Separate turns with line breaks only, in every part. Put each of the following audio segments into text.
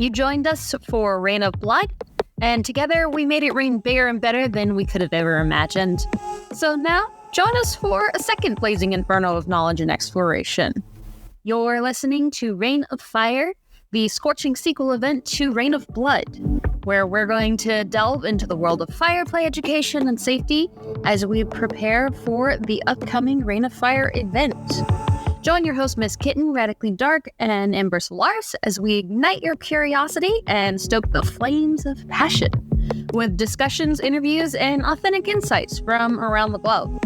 You joined us for Rain of Blood, and together we made it rain bigger and better than we could have ever imagined. So now, join us for a second blazing inferno of knowledge and exploration. You're listening to Rain of Fire, the scorching sequel event to Rain of Blood, where we're going to delve into the world of fire play education and safety as we prepare for the upcoming Rain of Fire event. Join your host, Miss Kitten, Radically Dark, and Ember Solaris as we ignite your curiosity and stoke the flames of passion with discussions, interviews, and authentic insights from around the globe.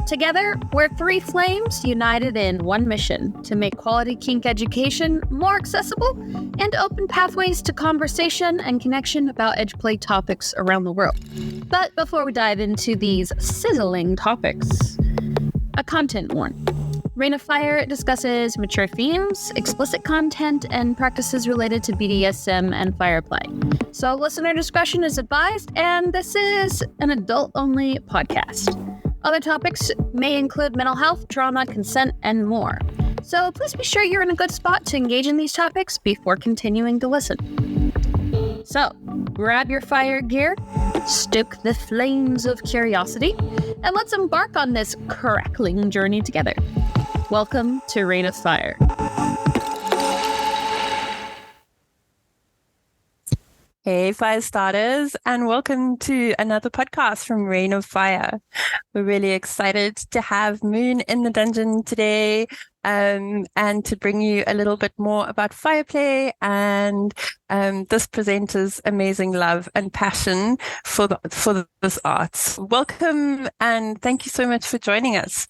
Together, we're three flames united in one mission to make quality kink education more accessible and open pathways to conversation and connection about edgeplay topics around the world. But before we dive into these sizzling topics, a content warning. Rain of Fire discusses mature themes, explicit content, and practices related to BDSM and fire play. So listener discretion is advised, and this is an adult-only podcast. Other topics may include mental health, trauma, consent, and more. So please be sure you're in a good spot to engage in these topics before continuing to listen. So grab your fire gear, stoke the flames of curiosity, and let's embark on this crackling journey together. Welcome to Rain of Fire.
Hey, fire starters, and welcome to another podcast from Rain of Fire. We're really excited to have Moon in the dungeon today, and to bring you a little bit more about fireplay and this presenter's amazing love and passion for this art. Welcome, and thank you so much for joining us.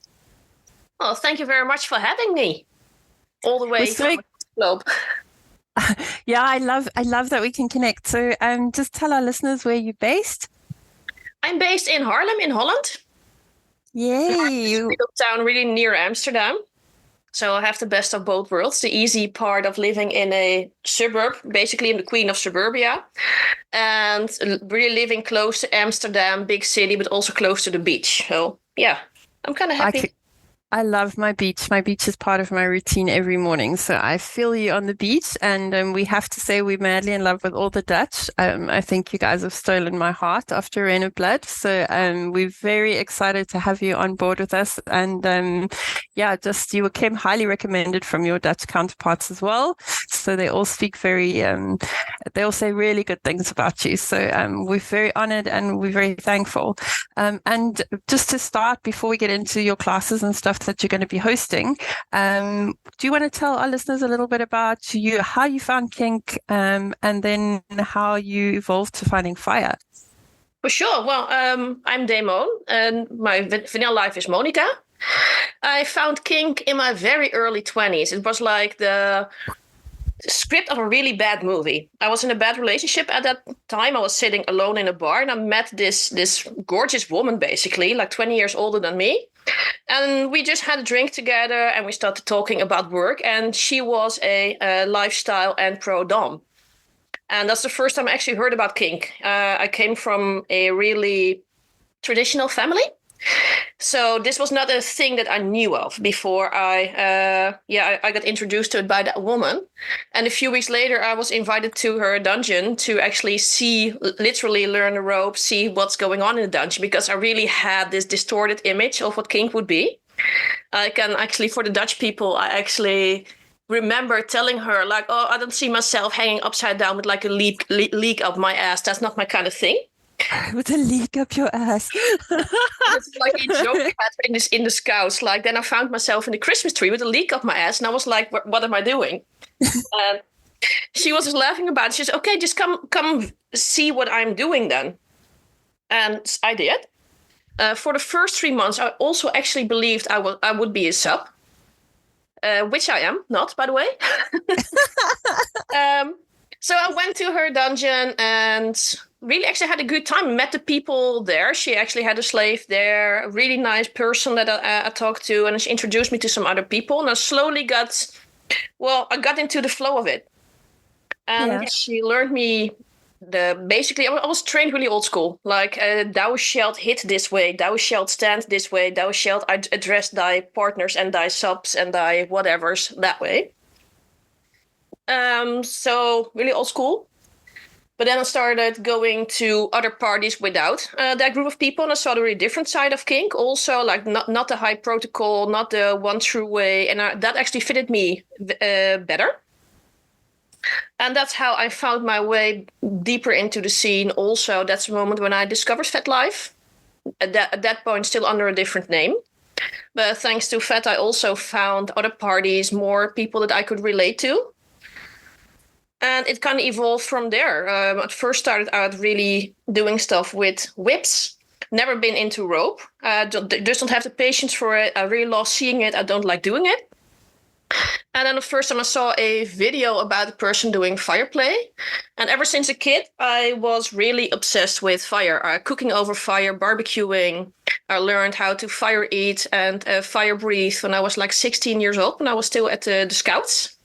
Well, thank you very much for having me all the way from the globe.
Yeah, I love that we can connect. So just tell our listeners where you're based.
I'm based in Haarlem in Holland.
Yay.
It's a little town really near Amsterdam. So I have the best of both worlds. The easy part of living in a suburb, basically in the Queen of Suburbia. And really living close to Amsterdam, big city, but also close to the beach. So yeah, I'm kind of happy.
I love my beach. My beach is part of my routine every morning. So I feel you on the beach. And we have to say we're madly in love with all the Dutch. I think you guys have stolen my heart after Rain of Blood. So we're very excited to have you on board with us. And you came highly recommended from your Dutch counterparts as well. So they all speak they all say really good things about you. So we're very honored and we're very thankful. And just to start, before we get into your classes and stuff that you're going to be hosting, do you want to tell our listeners a little bit about you, how you found kink, and then how you evolved to finding fire?
For sure. Well, I'm Damon, and my vanilla life is Monica. I found kink in my very early 20s. It was like the script of a really bad movie. I was in a bad relationship at that time. I was sitting alone in a bar, and I met this gorgeous woman, basically, like 20 years older than me. And we just had a drink together, and we started talking about work. And she was a lifestyle and pro-dom. And that's the first time I actually heard about kink. I came from a really traditional family. So this was not a thing that I knew of before I got introduced to it by that woman. And a few weeks later, I was invited to her dungeon to actually literally learn the ropes, see what's going on in the dungeon, because I really had this distorted image of what kink would be. I can actually, for the Dutch people, I actually remember telling her, like, oh, I don't see myself hanging upside down with like a leak up my ass. That's not my kind of thing.
With a leak up your ass.
It's like a joke we had in the scouts. Like, then I found myself in the Christmas tree with a leak up my ass, and I was like, "What am I doing?" And she was just laughing about it. She said, "Okay, just come see what I'm doing then." And I did. For the first 3 months, I also actually believed I would be a sub, which I am not, by the way. So I went to her dungeon and really actually had a good time. Met the people there. She actually had a slave there, a really nice person that I talked to, and she introduced me to some other people. And I slowly got into the flow of it. And she learned me basically, I was trained really old school. Like, thou shalt hit this way, thou shalt stand this way, thou shalt address thy partners and thy subs and thy whatevers that way. So really old school. But then I started going to other parties without that group of people, and I saw the really different side of kink. Also, like not the high protocol, not the one true way, and that actually fitted me better. And that's how I found my way deeper into the scene. Also, that's the moment when I discovered Fet Life. At that point, still under a different name. But thanks to Fet, I also found other parties, more people that I could relate to. And it kind of evolved from there. At first started out really doing stuff with whips. Never been into rope. Just don't have the patience for it. I really love seeing it. I don't like doing it. And then the first time I saw a video about a person doing fire play. And ever since a kid, I was really obsessed with fire. Cooking over fire, barbecuing. I learned how to fire eat and fire breathe when I was like 16 years old, when I was still at the Scouts.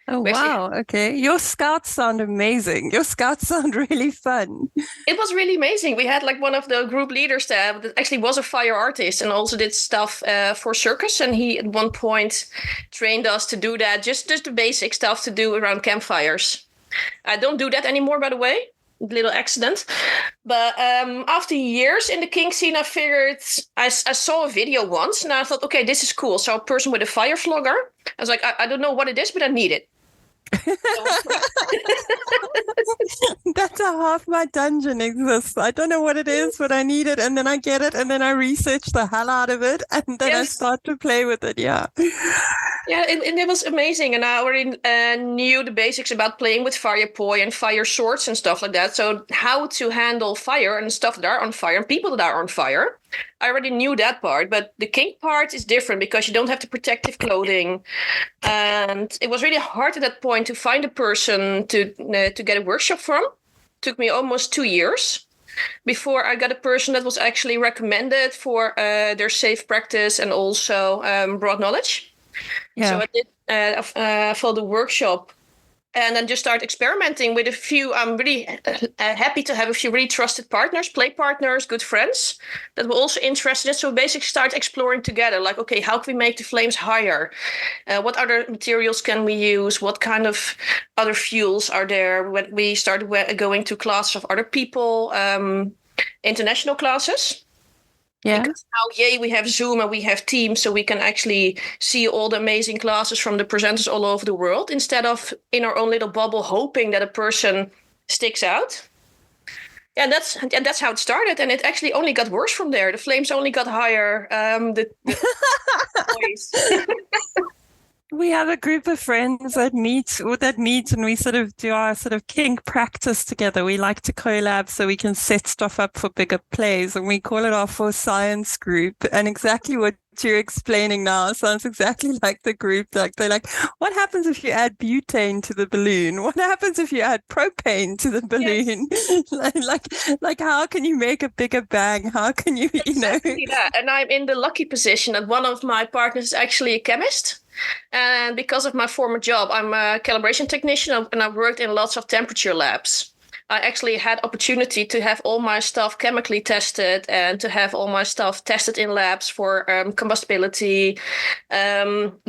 Oh, wow. Okay. Your scouts sound amazing. Your scouts sound really fun.
It was really amazing. We had like one of the group leaders there that actually was a fire artist and also did stuff for circus. And he at one point trained us to do that, just the basic stuff to do around campfires. I don't do that anymore, by the way. Little accident. But after years in the kink scene, I figured I saw a video once and I thought, okay, this is cool. So a person with a fire flogger. I was like, I don't know what it is, but I need it.
That's how half my dungeon exists. I don't know what it is, but I need it, and then I get it, and then I research the hell out of it, and then I start to play with it. Yeah,
and it was amazing, and I already knew the basics about playing with fire poi and fire swords and stuff like that. So how to handle fire and stuff that are on fire and people that are on fire. I already knew that part, but the kink part is different because you don't have the protective clothing. And it was really hard at that point to find a person to get a workshop from. It took me almost 2 years before I got a person that was actually recommended for their safe practice and also broad knowledge. Yeah. So I did for the workshop. And then just start experimenting with a few. I'm really happy to have a few really trusted partners, play partners, good friends that were also interested in it. So basically start exploring together. Like, okay, how can we make the flames higher? What other materials can we use? What kind of other fuels are there? When we started going to classes of other people, international classes. Yeah. Because now, we have Zoom and we have Teams, so we can actually see all the amazing classes from the presenters all over the world instead of in our own little bubble hoping that a person sticks out. And that's how it started. And it actually only got worse from there. The flames only got higher. We
have a group of friends that meet and we sort of do our sort of kink practice together. We like to collab so we can set stuff up for bigger plays, and we call it our For Science group. And exactly what you're explaining now sounds exactly like the group. Like they're like, what happens if you add butane to the balloon? What happens if you add propane to the balloon? Yes. like how can you make a bigger bang? How can you,
exactly that. And I'm in the lucky position that one of my partners is actually a chemist. And because of my former job, I'm a calibration technician and I've worked in lots of temperature labs. I actually had opportunity to have all my stuff chemically tested and to have all my stuff tested in labs for combustibility,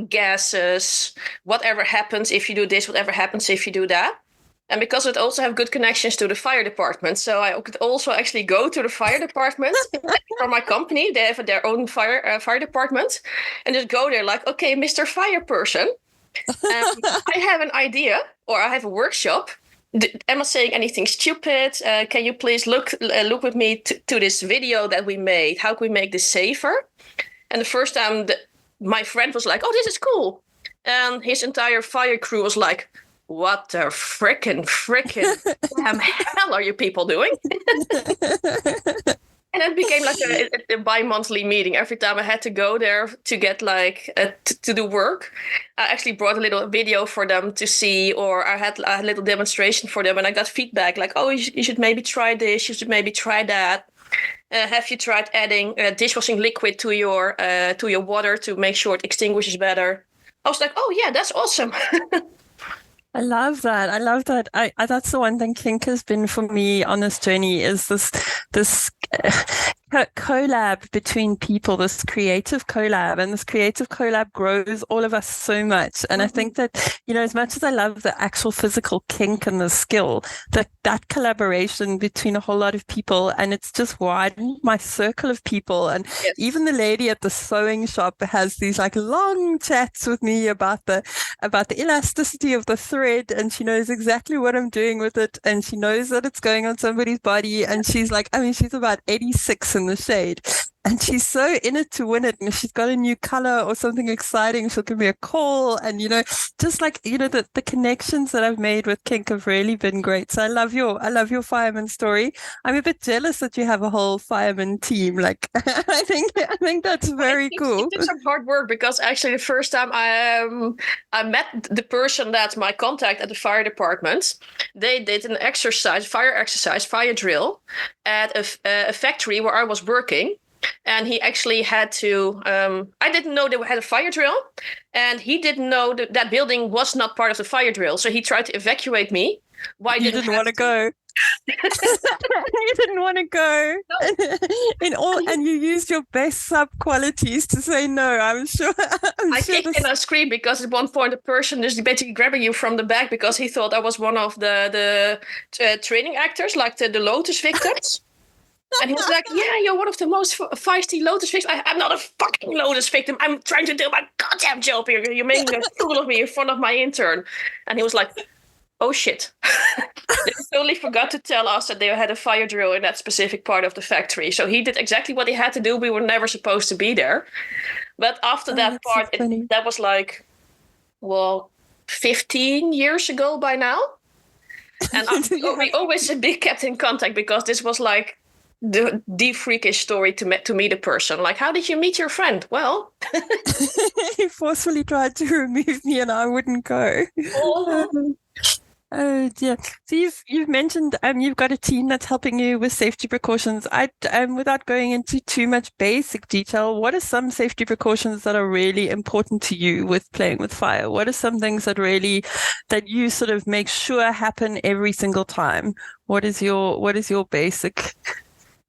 gases, whatever happens if you do this, whatever happens if you do that. And because it also have good connections to the fire department. So I could also actually go to the fire department from my company. They have their own fire department. And just go there like, okay, Mr. Fire Person, I have an idea or I have a workshop. Am I saying anything stupid? Can you please look with me to this video that we made? How can we make this safer? And the first time my friend was like, oh, this is cool. And his entire fire crew was like, what the frickin' damn hell are you people doing? And it became like a bi-monthly meeting. Every time I had to go there to get to do work, I actually brought a little video for them to see, or I had a little demonstration for them, and I got feedback like, oh, you should maybe try this, you should maybe try that. Have you tried adding dishwashing liquid to your water to make sure it extinguishes better? I was like, oh yeah, that's awesome.
I love that. I that's the one thing kink has been for me on this journey is this collab between people, this creative collab, and this creative collab grows all of us so much. And I think that, as much as I love the actual physical kink and the skill, that collaboration between a whole lot of people, and it's just widened my circle of people. And even the lady at the sewing shop has these like long chats with me about the elasticity of the thread, and she knows exactly what I'm doing with it, and she knows that it's going on somebody's body. And she's like, she's about 86 in the shade, and she's so in it to win it. And if she's got a new color or something exciting, she'll give me a call. And just like the connections that I've made with kink have really been great. So I love your fireman story. I'm a bit jealous that you have a whole fireman team. Like I think that's very cool.
It took some hard work, because actually the first time I met the person that's my contact at the fire department, they did an fire drill at a factory where I was working. And he actually had to, I didn't know they had a fire drill, and he didn't know that building was not part of the fire drill. So he tried to evacuate me. Why
didn't want to go? You didn't want to go. No. And you used your best sub qualities to say no. I'm sure.
I kicked and I screamed, because at one point the person is basically grabbing you from the back, because he thought I was one of the training actors, like the Lotus victims. And he was like, yeah, you're one of the most feisty Lotus victims. I'm not a fucking Lotus victim. I'm trying to do my goddamn job here. You're making a fool of me in front of my intern. And he was like, oh, shit. They totally forgot to tell us that they had a fire drill in that specific part of the factory. So he did exactly what he had to do. We were never supposed to be there. But after that part, that was like, 15 years ago by now. And we always kept in contact, because this was like the freakish story to meet a person. Like, how did you meet your friend? Well,
he forcefully tried to remove me, and I wouldn't go. Oh dear. So you've mentioned you've got a team that's helping you with safety precautions. Without going into too much basic detail, what are some safety precautions that are really important to you with playing with fire? What are some things that you sort of make sure happen every single time? What is your basic?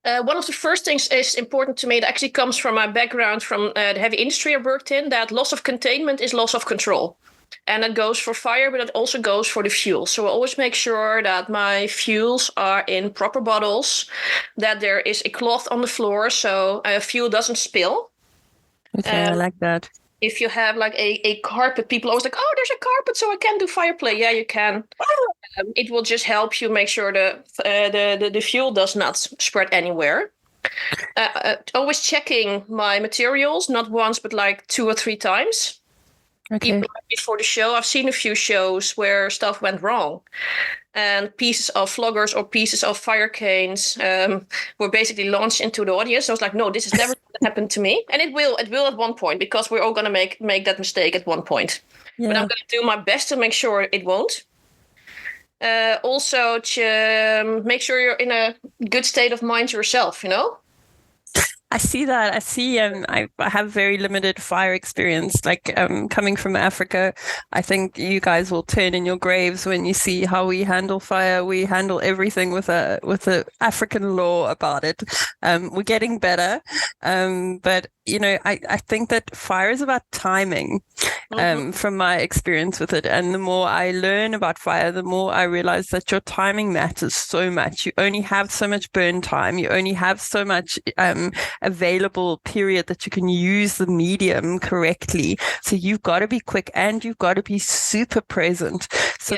One of the first things is important to me that actually comes from my background from the heavy industry I worked in, that loss of containment is loss of control. And that goes for fire, but it also goes for the fuel. So I always make sure that my fuels are in proper bottles, that there is a cloth on the floor so fuel doesn't spill.
Okay, I like that.
If you have like a carpet, people always like, oh, there's a carpet, so I can do fire play. Yeah, you can. It will just help you make sure the fuel does not spread anywhere. Always checking my materials, not once, but like 2 or 3 times.
Okay.
Even before the show, I've seen a few shows where stuff went wrong, and pieces of floggers or pieces of fire canes were basically launched into the audience. I was like, no, this has never happened to me, and it will at one point, because we're all going to make that mistake at one point. Yeah. But I'm going to do my best to make sure it won't. Also, to make sure you're in a good state of mind yourself,
I see that. I see. I have very limited fire experience. Like coming from Africa, I think you guys will turn in your graves when you see how we handle fire. We handle everything with a African law about it. We're getting better, but I think that fire is about timing. From my experience with it, and the more I learn about fire, the more I realize that your timing matters so much. You only have so much burn time. You only have so much available period that you can use the medium correctly. So you've got to be quick, and you've got to be super present. So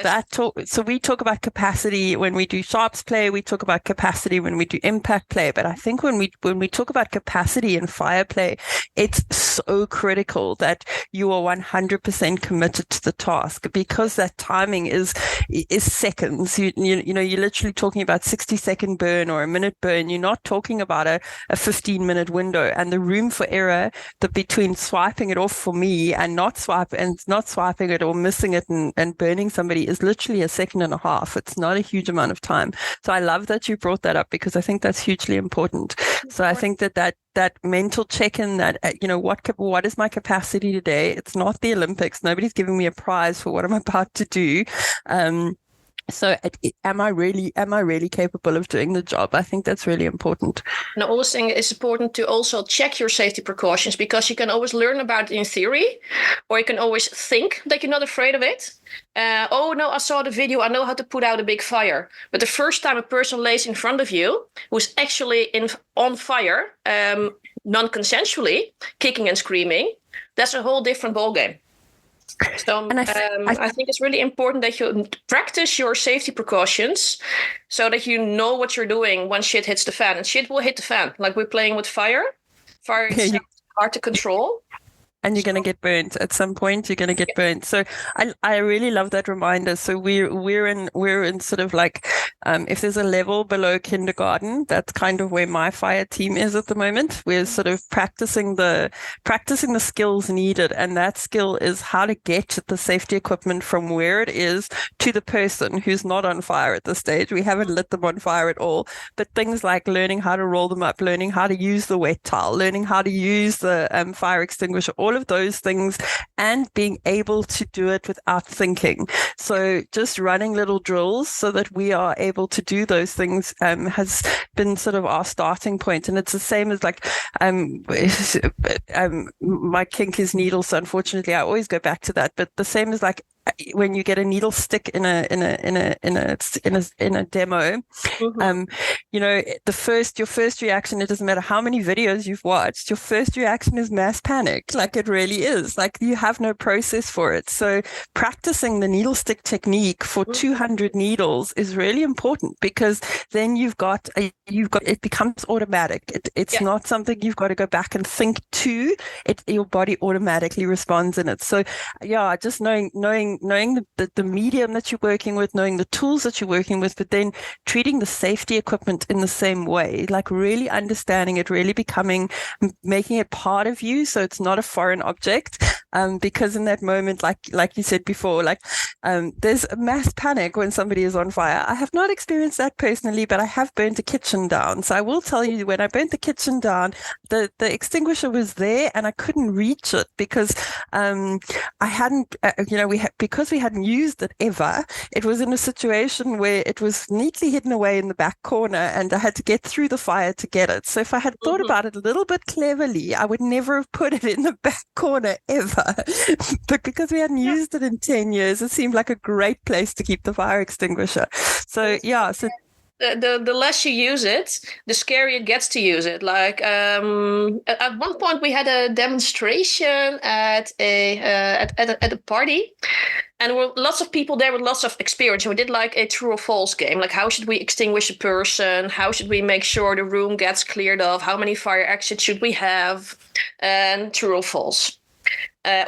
so we talk about capacity when we do sharps play. We talk about capacity when we do impact play. But I think when we talk about capacity in fire play, it's so critical that you are 100% committed to the task, because that timing is seconds. You're literally talking about 60-second burn or a minute burn. You're not talking about a 15-minute window, and the room for error between swiping it off for me and not swiping it or missing it and burning somebody is literally a second and a half. It's not a huge amount of time. So I love that you brought that up, because I think that's hugely important. So I think that mental check-in, that what is my capacity today? It's not the Olympics. Nobody's giving me a prize for what I'm about to do. So am I really capable of doing the job? I think that's really important.
And I always think it's important to also check your safety precautions, because you can always learn about it in theory, or you can always think that you're not afraid of it. Oh no, I saw the video, I know how to put out a big fire. But the first time a person lays in front of you who's actually on fire, non-consensually, kicking and screaming, that's a whole different ballgame. So I think it's really important that you practice your safety precautions so that you know what you're doing when shit hits the fan. And shit will hit the fan. Like we're playing with fire. Fire is hard to control.
And you're going to get burnt at some point. You're going to get burnt. So I really love that reminder. So we're in sort of like if there's a level below kindergarten, that's kind of where my fire team is at the moment. We're sort of practicing the skills needed, and that skill is how to get the safety equipment from where it is to the person who's not on fire at this stage. We haven't lit them on fire at all, but things like learning how to roll them up, learning how to use the wet towel, learning how to use the fire extinguisher, all of those things, and being able to do it without thinking. So just running little drills so that we are able to do those things has been sort of our starting point. And it's the same as like my kink is needles, so unfortunately I always go back to that. But the same as like when you get a needle stick in a demo, you know, your first reaction, it doesn't matter how many videos you've watched, your first reaction is mass panic. Like it really is. Like you have no process for it. So practicing the needle stick technique for 200 needles is really important, because then it becomes automatic. It's not something you've got to go back and think to. Your body automatically responds in it. So yeah, just knowing the medium that you're working with, knowing the tools that you're working with, but then treating the safety equipment in the same way, like really understanding it, really making it part of you, so it's not a foreign object. Because in that moment, like you said before, there's a mass panic when somebody is on fire. I have not experienced that personally, but I have burnt a kitchen down. So I will tell you, when I burnt the kitchen down, the extinguisher was there and I couldn't reach it because I hadn't, because we hadn't used it ever. It was in a situation where it was neatly hidden away in the back corner and I had to get through the fire to get it. So if I had thought about it a little bit cleverly, I would never have put it in the back corner ever. But because we hadn't used it in 10 years, it seemed like a great place to keep the fire extinguisher. So yeah, so
the less you use it, the scarier it gets to use it. Like at one point we had a demonstration at a party, and there were lots of people there with lots of experience. And we did like a true or false game. Like, how should we extinguish a person? How should we make sure the room gets cleared off? How many fire exits should we have? And true or false.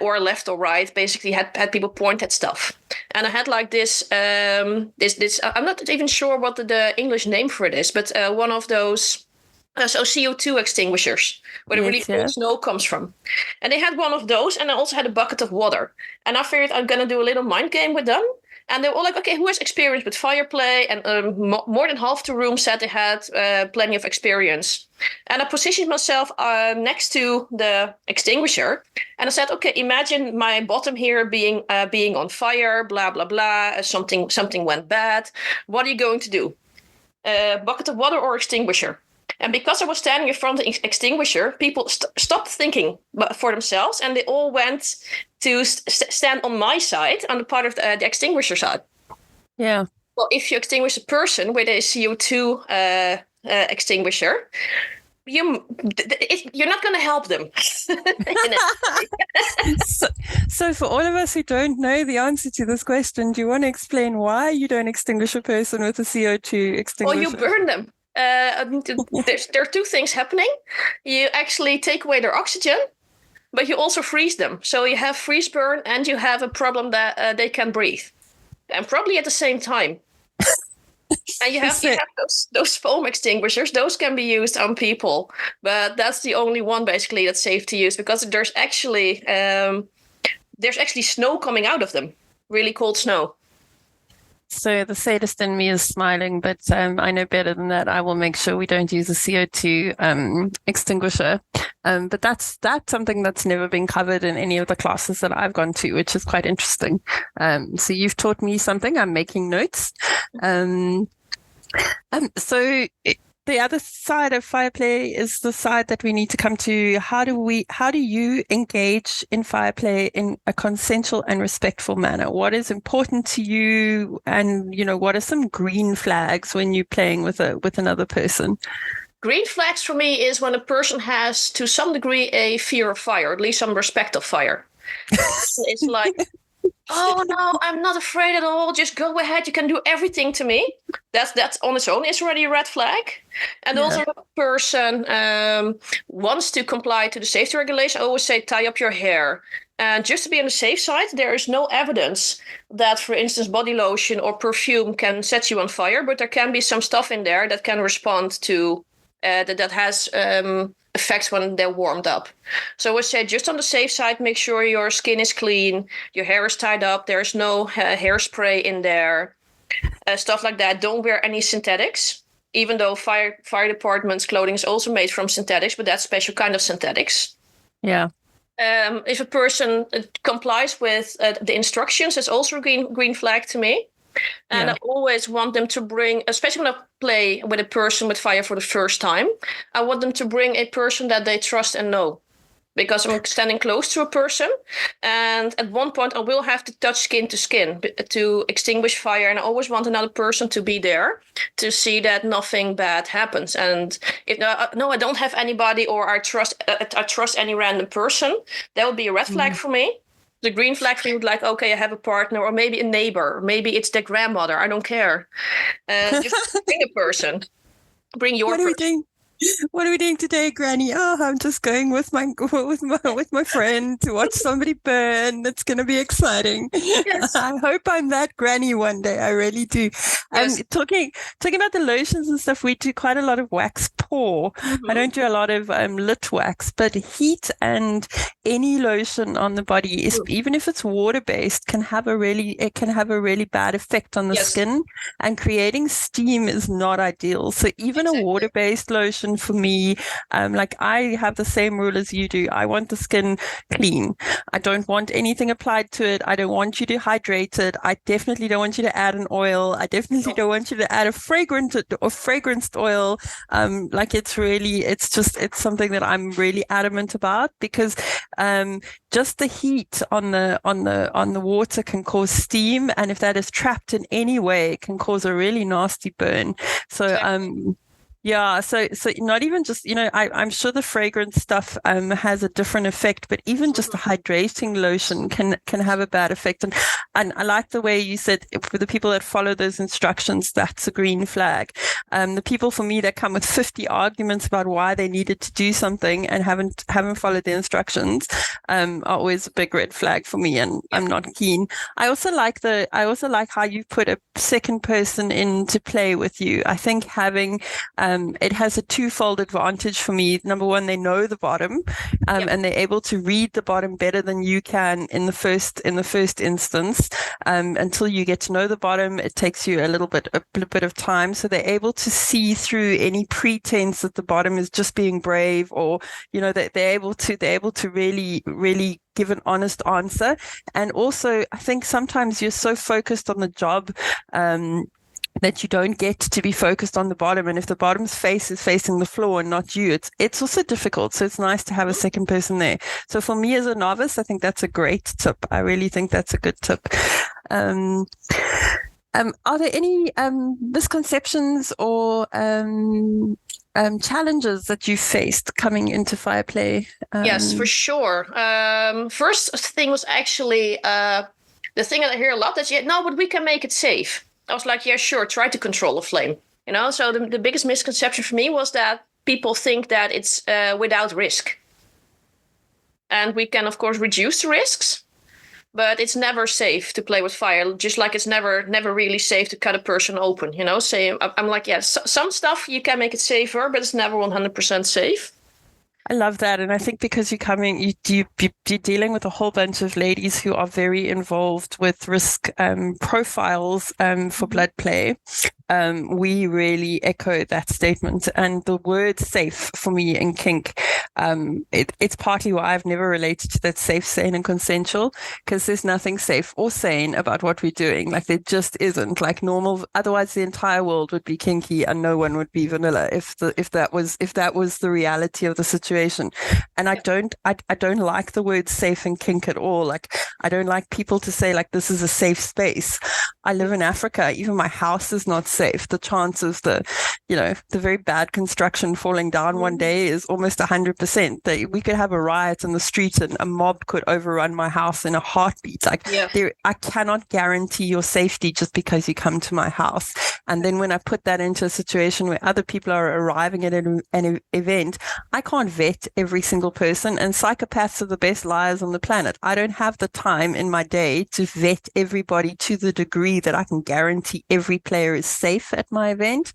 Or left or right, basically had people point at stuff. And I had like this, I'm not even sure what the English name for it is, but one of those, so CO2 extinguishers, where the really cold snow comes from. And they had one of those, and I also had a bucket of water. And I figured I'm going to do a little mind game with them. And they were all like, okay, who has experience with fire play? And more than half the room said they had plenty of experience. And I positioned myself next to the extinguisher. And I said, okay, imagine my bottom here being on fire, blah, blah, blah. Something went bad. What are you going to do? Bucket of water or extinguisher? And because I was standing in front of the extinguisher, people stopped thinking for themselves, and they all went to stand on my side, on the part of the extinguisher side.
Yeah.
Well, if you extinguish a person with a CO2 extinguisher, you're not going to help them.
So for all of us who don't know the answer to this question, do you want to explain why you don't extinguish a person with a CO2 extinguisher?
Or you burn them. There are two things happening. You actually take away their oxygen, but you also freeze them. So you have freeze burn, and you have a problem that they can breathe, and probably at the same time. And you have those foam extinguishers. Those can be used on people, but that's the only one basically that's safe to use, because there's actually snow coming out of them, really cold snow.
So the sadist in me is smiling, but I know better than that. I will make sure we don't use a CO2 extinguisher. But that's something that's never been covered in any of the classes that I've gone to, which is quite interesting. So you've taught me something. I'm making notes. So the other side of fireplay is the side that we need to come to. How do you engage in fireplay in a consensual and respectful manner? What is important to you? And, what are some green flags when you're playing with another person?
Green flags for me is when a person has, to some degree, a fear of fire, at least some respect of fire. It's like, oh no, I'm not afraid at all. Just go ahead. You can do everything to me. That's on its own is already a red flag. And also, if a person wants to comply to the safety regulation, I always say tie up your hair. And just to be on the safe side, there is no evidence that, for instance, body lotion or perfume can set you on fire, but there can be some stuff in there that can respond to that has effects when they're warmed up. So I would say just on the safe side, make sure your skin is clean, your hair is tied up, there's no hairspray in there, stuff like that. Don't wear any synthetics, even though fire department's clothing is also made from synthetics, but that's special kind of synthetics.
Yeah.
If a person complies with the instructions, it's also a green flag to me. And I always want them to bring, especially when I play with a person with fire for the first time, I want them to bring a person that they trust and know. Because I'm standing close to a person, and at one point I will have to touch skin to skin to extinguish fire, and I always want another person to be there to see that nothing bad happens. And if no, I don't have anybody, or I trust any random person, that would be a red flag for me. The green flag for you would like, okay, I have a partner, or maybe a neighbor, maybe it's their grandmother. I don't care. Just bring a person. Bring your person.
What are we doing today, Granny? Oh, I'm just going with my friend to watch somebody burn. That's going to be exciting. Yes. I hope I'm that granny one day. I really do. Yes. Talking about the lotions and stuff, we do quite a lot of wax pour. Mm-hmm. I don't do a lot of lit wax, but heat and any lotion on the body, even if it's water based, can have a really bad effect on the skin. And creating steam is not ideal. So even a water based lotion, for me, like I have the same rule as you do. I want the skin clean. I don't want anything applied to it. I don't want you to hydrate it. I definitely don't want you to add an oil. I definitely don't want you to add a fragranced oil. Like it's something that I'm really adamant about, because just the heat on the water can cause steam, and if that is trapped in any way, it can cause a really nasty burn. So yeah, so not even just, I'm sure the fragrance stuff has a different effect, but even just the hydrating lotion can have a bad effect. And I like the way you said, for the people that follow those instructions, that's a green flag. The people for me that come with 50 arguments about why they needed to do something and haven't followed the instructions are always a big red flag for me, and I'm not keen. I also like how you put a second person in to play with you. I think having it has a twofold advantage for me. Number one, they know the bottom, and they're able to read the bottom better than you can in the first instance. Until you get to know the bottom, it takes you a little bit of time. So they're able to see through any pretense that the bottom is just being brave, or that they're able to really, really give an honest answer. And also, I think sometimes you're so focused on the job that you don't get to be focused on the bottom. And if the bottom's face is facing the floor and not you, it's also difficult. So it's nice to have a second person there. So for me as a novice, I think that's a great tip. I really think that's a good tip. Are there any misconceptions or challenges that you faced coming into fireplay?
Yes, for sure. First thing was actually the thing that I hear a lot is, but we can make it safe. I was like, yeah, sure, try to control a flame. So the biggest misconception for me was that people think that it's without risk. And we can, of course, reduce the risks, but it's never safe to play with fire, just like it's never really safe to cut a person open. So I'm like, some stuff you can make it safer, but it's never 100% safe.
I love that. And I think because you're dealing with a whole bunch of ladies who are very involved with risk profiles for blood play. We really echo that statement. And the word safe for me in kink, it's partly why I've never related to that safe, sane, and consensual, because there's nothing safe or sane about what we're doing. Like there just isn't. Like normal, otherwise the entire world would be kinky and no one would be vanilla if that was the reality of the situation. And I don't like the word safe in kink at all. Like I don't like people to say like this is a safe space. I live in Africa. Even my house is not safe. The chance of the very bad construction falling down one day is almost 100%. That we could have a riot in the street and a mob could overrun my house in a heartbeat. Like I cannot guarantee your safety just because you come to my house. And then when I put that into a situation where other people are arriving at an event, I can't vet every single person, and psychopaths are the best liars on the planet. I don't have the time in my day to vet everybody to the degree that I can guarantee every player is safe at my event.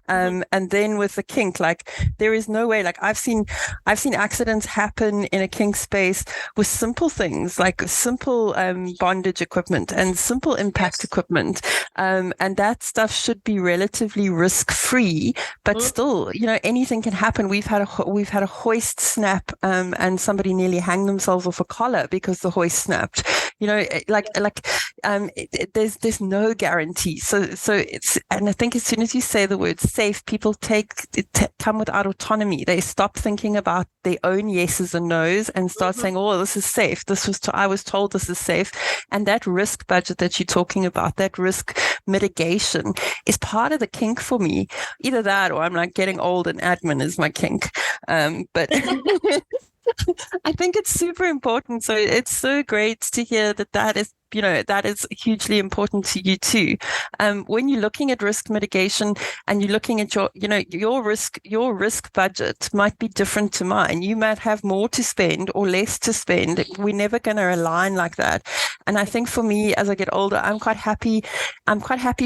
And then with the kink, like there is no way. Like I've seen accidents happen in a kink space with simple things like simple bondage equipment and simple impact equipment, and that stuff should be relatively risk free. But still, anything can happen. We've had a hoist snap, and somebody nearly hanged themselves off a collar because the hoist snapped. There's no guarantee. So it's, and I think as soon as you say the word safe, people come without autonomy. They stop thinking about their own yeses and nos and start saying, "Oh, this is safe. I was told this is safe." And that risk budget that you're talking about, that risk mitigation, is part of the kink for me. Either that, or I'm like getting old and admin is my kink. But I think it's super important. So it's so great to hear that is hugely important to you too. When you're looking at risk mitigation and you're looking at your risk budget might be different to mine. You might have more to spend or less to spend. We're never going to align like that. And I think for me, as I get older, I'm quite happy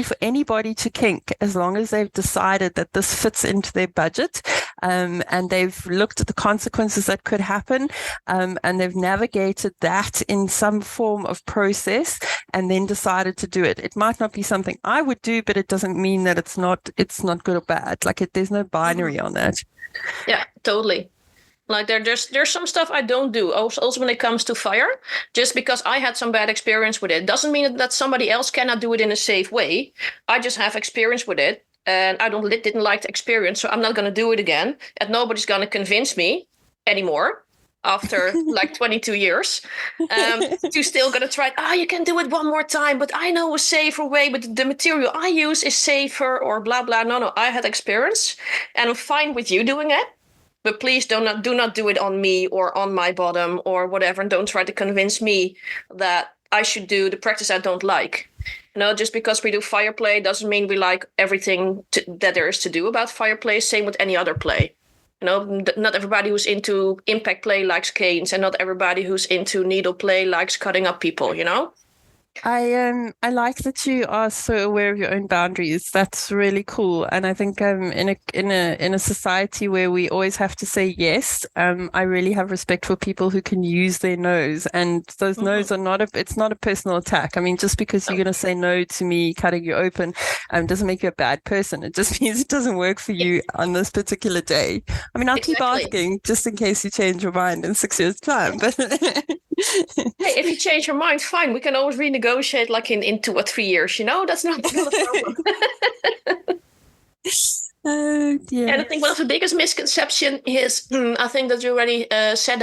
for anybody to kink as long as they've decided that this fits into their budget, and they've looked at the consequences that could happen, and they've navigated that in some form of process and then decided to do it. It might not be something I would do, but it doesn't mean that it's not good or bad. Like there's no binary on that.
Yeah, totally. Like there's some stuff I don't do. Also when it comes to fire, just because I had some bad experience with it doesn't mean that somebody else cannot do it in a safe way. I just have experience with it, and I didn't like the experience, so I'm not going to do it again. And nobody's going to convince me anymore after like 22 years to still gonna try you can do it one more time, but I know a safer way, but the material I use is safer, or blah blah. No, I had experience and I'm fine with you doing it, but please do not do it on me or on my bottom or whatever, and don't try to convince me that I should do the practice I don't like. Just because we do fire play doesn't mean we like everything that there is to do about fire play. Same with any other play. Not everybody who's into impact play likes canes, and not everybody who's into needle play likes cutting up people,
I like that you are so aware of your own boundaries. That's really cool. And I think in a society where we always have to say yes, I really have respect for people who can use their no's. And those no's are it's not a personal attack. I mean, just because you're going to say no to me cutting you open doesn't make you a bad person. It just means it doesn't work for you on this particular day. I mean, I'll keep asking just in case you change your mind in 6 years' time. But
hey, if you change your mind, fine. We can always renegotiate like in 2 or 3 years, That's not a problem.
Yeah.
And I think one of the biggest misconceptions is, I think that you already said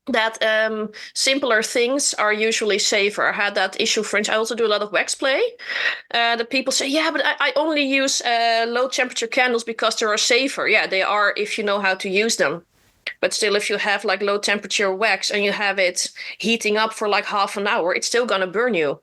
that simpler things are usually safer. I had that issue, for instance, I also do a lot of wax play. The people say, yeah, but I only use low temperature candles because they are safer. Yeah, they are if you know how to use them. But still, if you have like low temperature wax and you have it heating up for like half an hour, it's still going to burn you.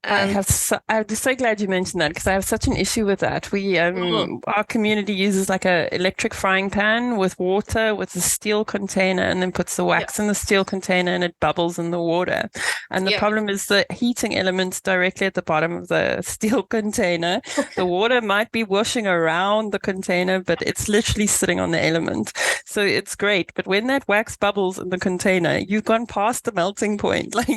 I'm just so glad you mentioned that because I have such an issue with that. We, our community uses like a electric frying pan with water with a steel container and then puts the wax in the steel container and it bubbles in the water. And the problem is the heating elements directly at the bottom of the steel container. The water might be washing around the container, but it's literally sitting on the element. So it's great. But when that wax bubbles in the container, you've gone past the melting point. Like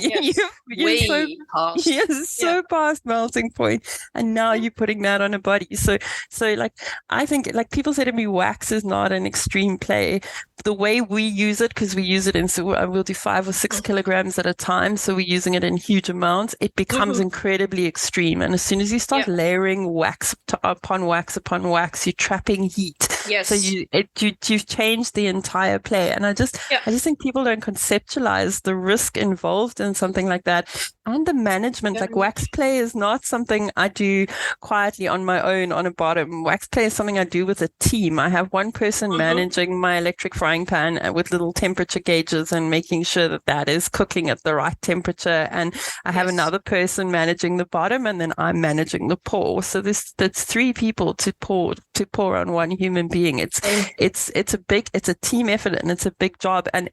so past melting point, and now you're putting that on a body. So like I think like people say to me, wax is not an extreme play. The way we use it, because we use it in, so we'll do 5 or 6 kilograms at a time, so we're using it in huge amounts. It becomes incredibly extreme, and as soon as you start layering wax upon wax upon wax, you're trapping heat. So you've changed the entire play, and I just think people don't conceptualize the risk involved in something like that. And the management, like wax play is not something I do quietly on my own on a bottom. Wax play is something I do with a team. I have one person managing my electric frying pan with little temperature gauges and making sure that that is cooking at the right temperature. And I have another person managing the bottom, and then I'm managing the pour. So that's 3 people to pour on one human being. It's a team effort, and it's a big job, and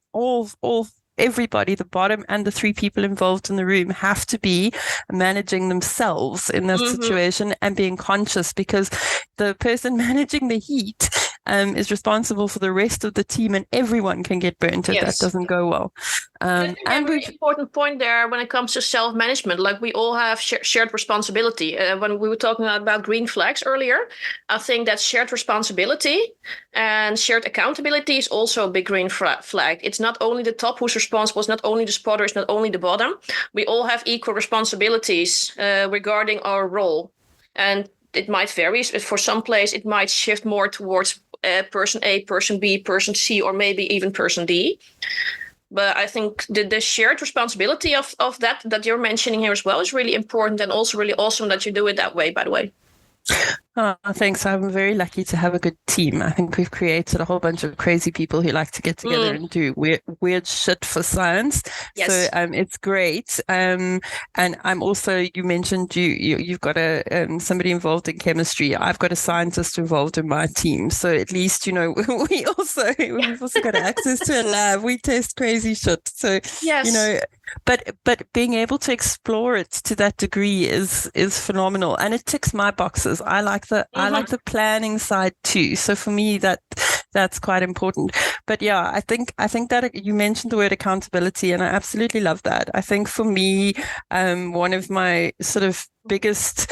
everybody, the bottom and the 3 people involved in the room, have to be managing themselves in this situation and being conscious, because the person managing the heat is responsible for the rest of the team, and everyone can get burnt if that doesn't go well.
And a very important point there when it comes to self-management, like we all have shared responsibility. When we were talking about green flags earlier, I think that shared responsibility and shared accountability is also a big green flag. It's not only the top who's responsible, it's not only the spotter, it's not only the bottom. We all have equal responsibilities regarding our role. And it might vary. For some place, it might shift more towards person A, person B, person C, or maybe even person D. But I think the shared responsibility of that you're mentioning here as well is really important, and also really awesome that you do it that way, by the way.
Oh, thanks. I'm very lucky to have a good team. I think we've created a whole bunch of crazy people who like to get together and do weird shit for science.
Yes.
So it's great. And I'm also, you mentioned you've got somebody involved in chemistry. I've got a scientist involved in my team. So at least, we've also got access to a lab. We test crazy shit. So, but being able to explore it to that degree is phenomenal, and it ticks my boxes. I like the planning side too. So for me, that's quite important. But yeah, I think that you mentioned the word accountability, and I absolutely love that. I think for me, one of my sort of biggest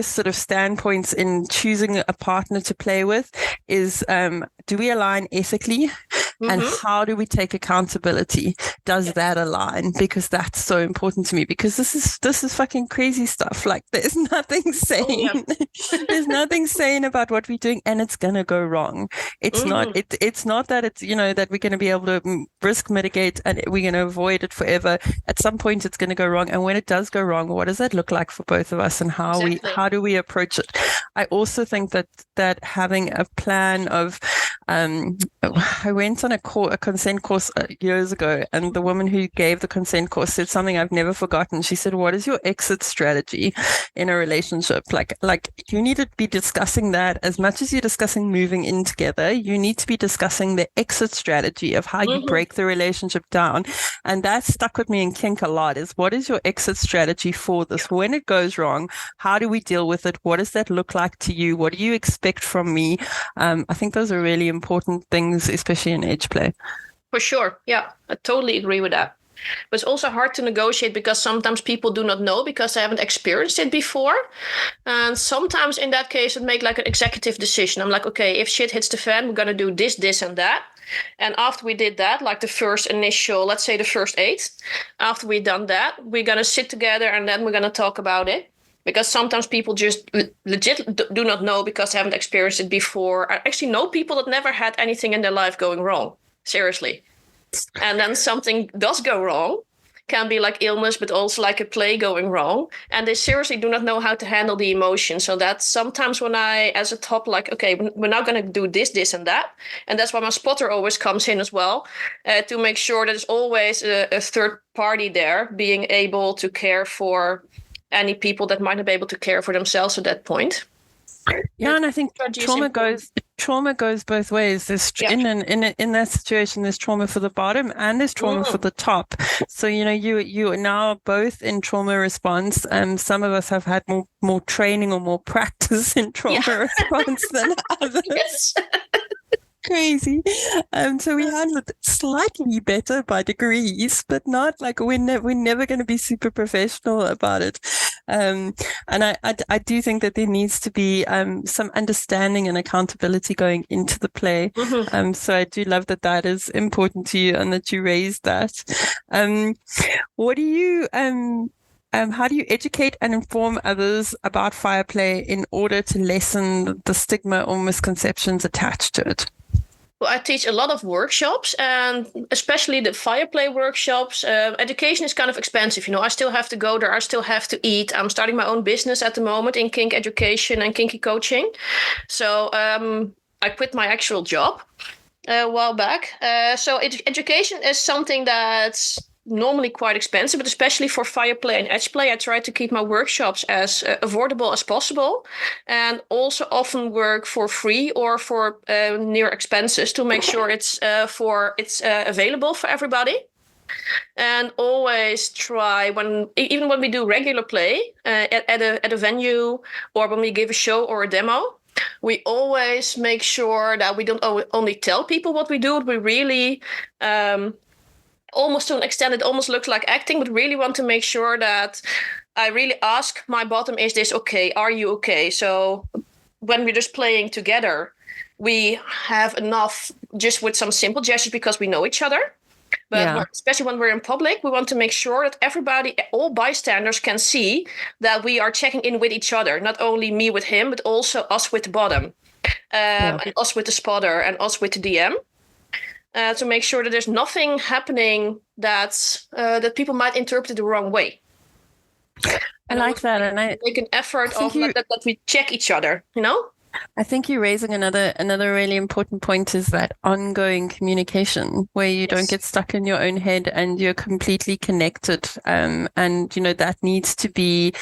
sort of standpoints in choosing a partner to play with is, do we align ethically? And how do we take accountability? Does that align? Because that's so important to me, because this is fucking crazy stuff. Like, there's nothing sane. There's nothing sane about what we're doing, and it's gonna go wrong. It's not that it's, that we're gonna be able to risk mitigate and we're gonna avoid it forever. At some point it's gonna go wrong. And when it does go wrong, what does that look like for both of us, and how do we approach it? I also think that having a plan of, I went on a consent course years ago, and the woman who gave the consent course said something I've never forgotten. She said, "What is your exit strategy in a relationship?" Like you need to be discussing that as much as you're discussing moving in together. You need to be discussing the exit strategy of how you break the relationship down. And that stuck with me in kink a lot, is what is your exit strategy for this? When it goes wrong, how do we deal with it? What does that look like to you? What do you expect from me? I think those are really important things, especially in edge play.
For sure. Yeah, I totally agree with that. But it's also hard to negotiate because sometimes people do not know because they haven't experienced it before. And sometimes in that case, it make like an executive decision. I'm like, okay, if shit hits the fan, we're going to do this, this, and that. And after we did that, like the first initial, let's say the first 8, after we've done that, we're going to sit together and then we're going to talk about it. Because sometimes people just legit do not know because they haven't experienced it before. I actually know people that never had anything in their life going wrong. Seriously. And then something does go wrong. Can be like illness, but also like a play going wrong. And they seriously do not know how to handle the emotion. So that's sometimes when I, as a top, like, okay, we're now going to do this, this, and that. And that's why my spotter always comes in as well, to make sure that there's always a third party there being able to care for any people that might not be able to care for themselves at that point.
Yeah, and I think trauma goes both ways. There's in that situation, there's trauma for the bottom and there's trauma for the top. So you are now both in trauma response. Some of us have had more training or more practice in trauma response than others.
Yes.
Crazy. So we handle it slightly better by degrees, but not like we're never going to be super professional about it. And I do think that there needs to be some understanding and accountability going into the play. So I do love that is important to you and that you raised that. What do you how do you educate and inform others about fire play in order to lessen the stigma or misconceptions attached to it?
Well, I teach a lot of workshops, and especially the fire play workshops. Education is kind of expensive. I still have to go there. I still have to eat. I'm starting my own business at the moment in kink education and kinky coaching. So I quit my actual job a while back. So education is something that's normally quite expensive, but especially for fire play and edge play, I try to keep my workshops as affordable as possible, and also often work for free or for near expenses to make sure it's available for everybody. And always try even when we do regular play at a venue or when we give a show or a demo, we always make sure that we don't only tell people what we do, but we really almost to an extent, it almost looks like acting, but really want to make sure that I really ask my bottom, is this okay? Are you okay? So when we're just playing together, we have enough just with some simple gestures because we know each other. But especially when we're in public, we want to make sure that everybody, all bystanders can see that we are checking in with each other, not only me with him, but also us with the bottom, and us with the spotter and us with the DM. To make sure that there's nothing happening that people might interpret it the wrong way.
I like that, and I
make an effort that we check each other.
I think you're raising another really important point, is that ongoing communication where you don't get stuck in your own head and you're completely connected. And that needs to be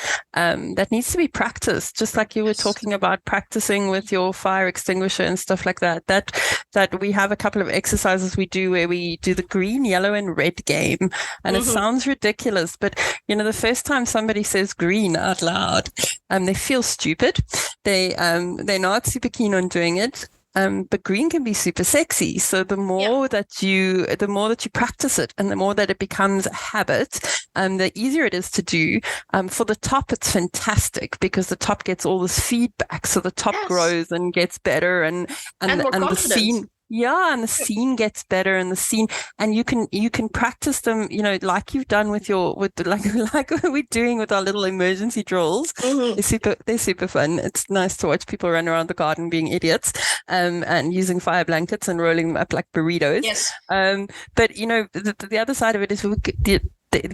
practiced, just like you were talking about practicing with your fire extinguisher and stuff like that. That we have a couple of exercises we do where we do the green, yellow, and red game. And it sounds ridiculous, but the first time somebody says green out loud, they feel stupid. They're not super keen on doing it. But green can be super sexy. So the more that you practice it and the more that it becomes a habit, the easier it is to do. For the top, it's fantastic because the top gets all this feedback. So the top grows and gets better and the scene. Yeah, and the scene gets better, and you can practice them, like you've done like we're doing with our little emergency drills. They're super fun. It's nice to watch people run around the garden being idiots, and using fire blankets and rolling them up like burritos.
Yes.
But the other side of it is we're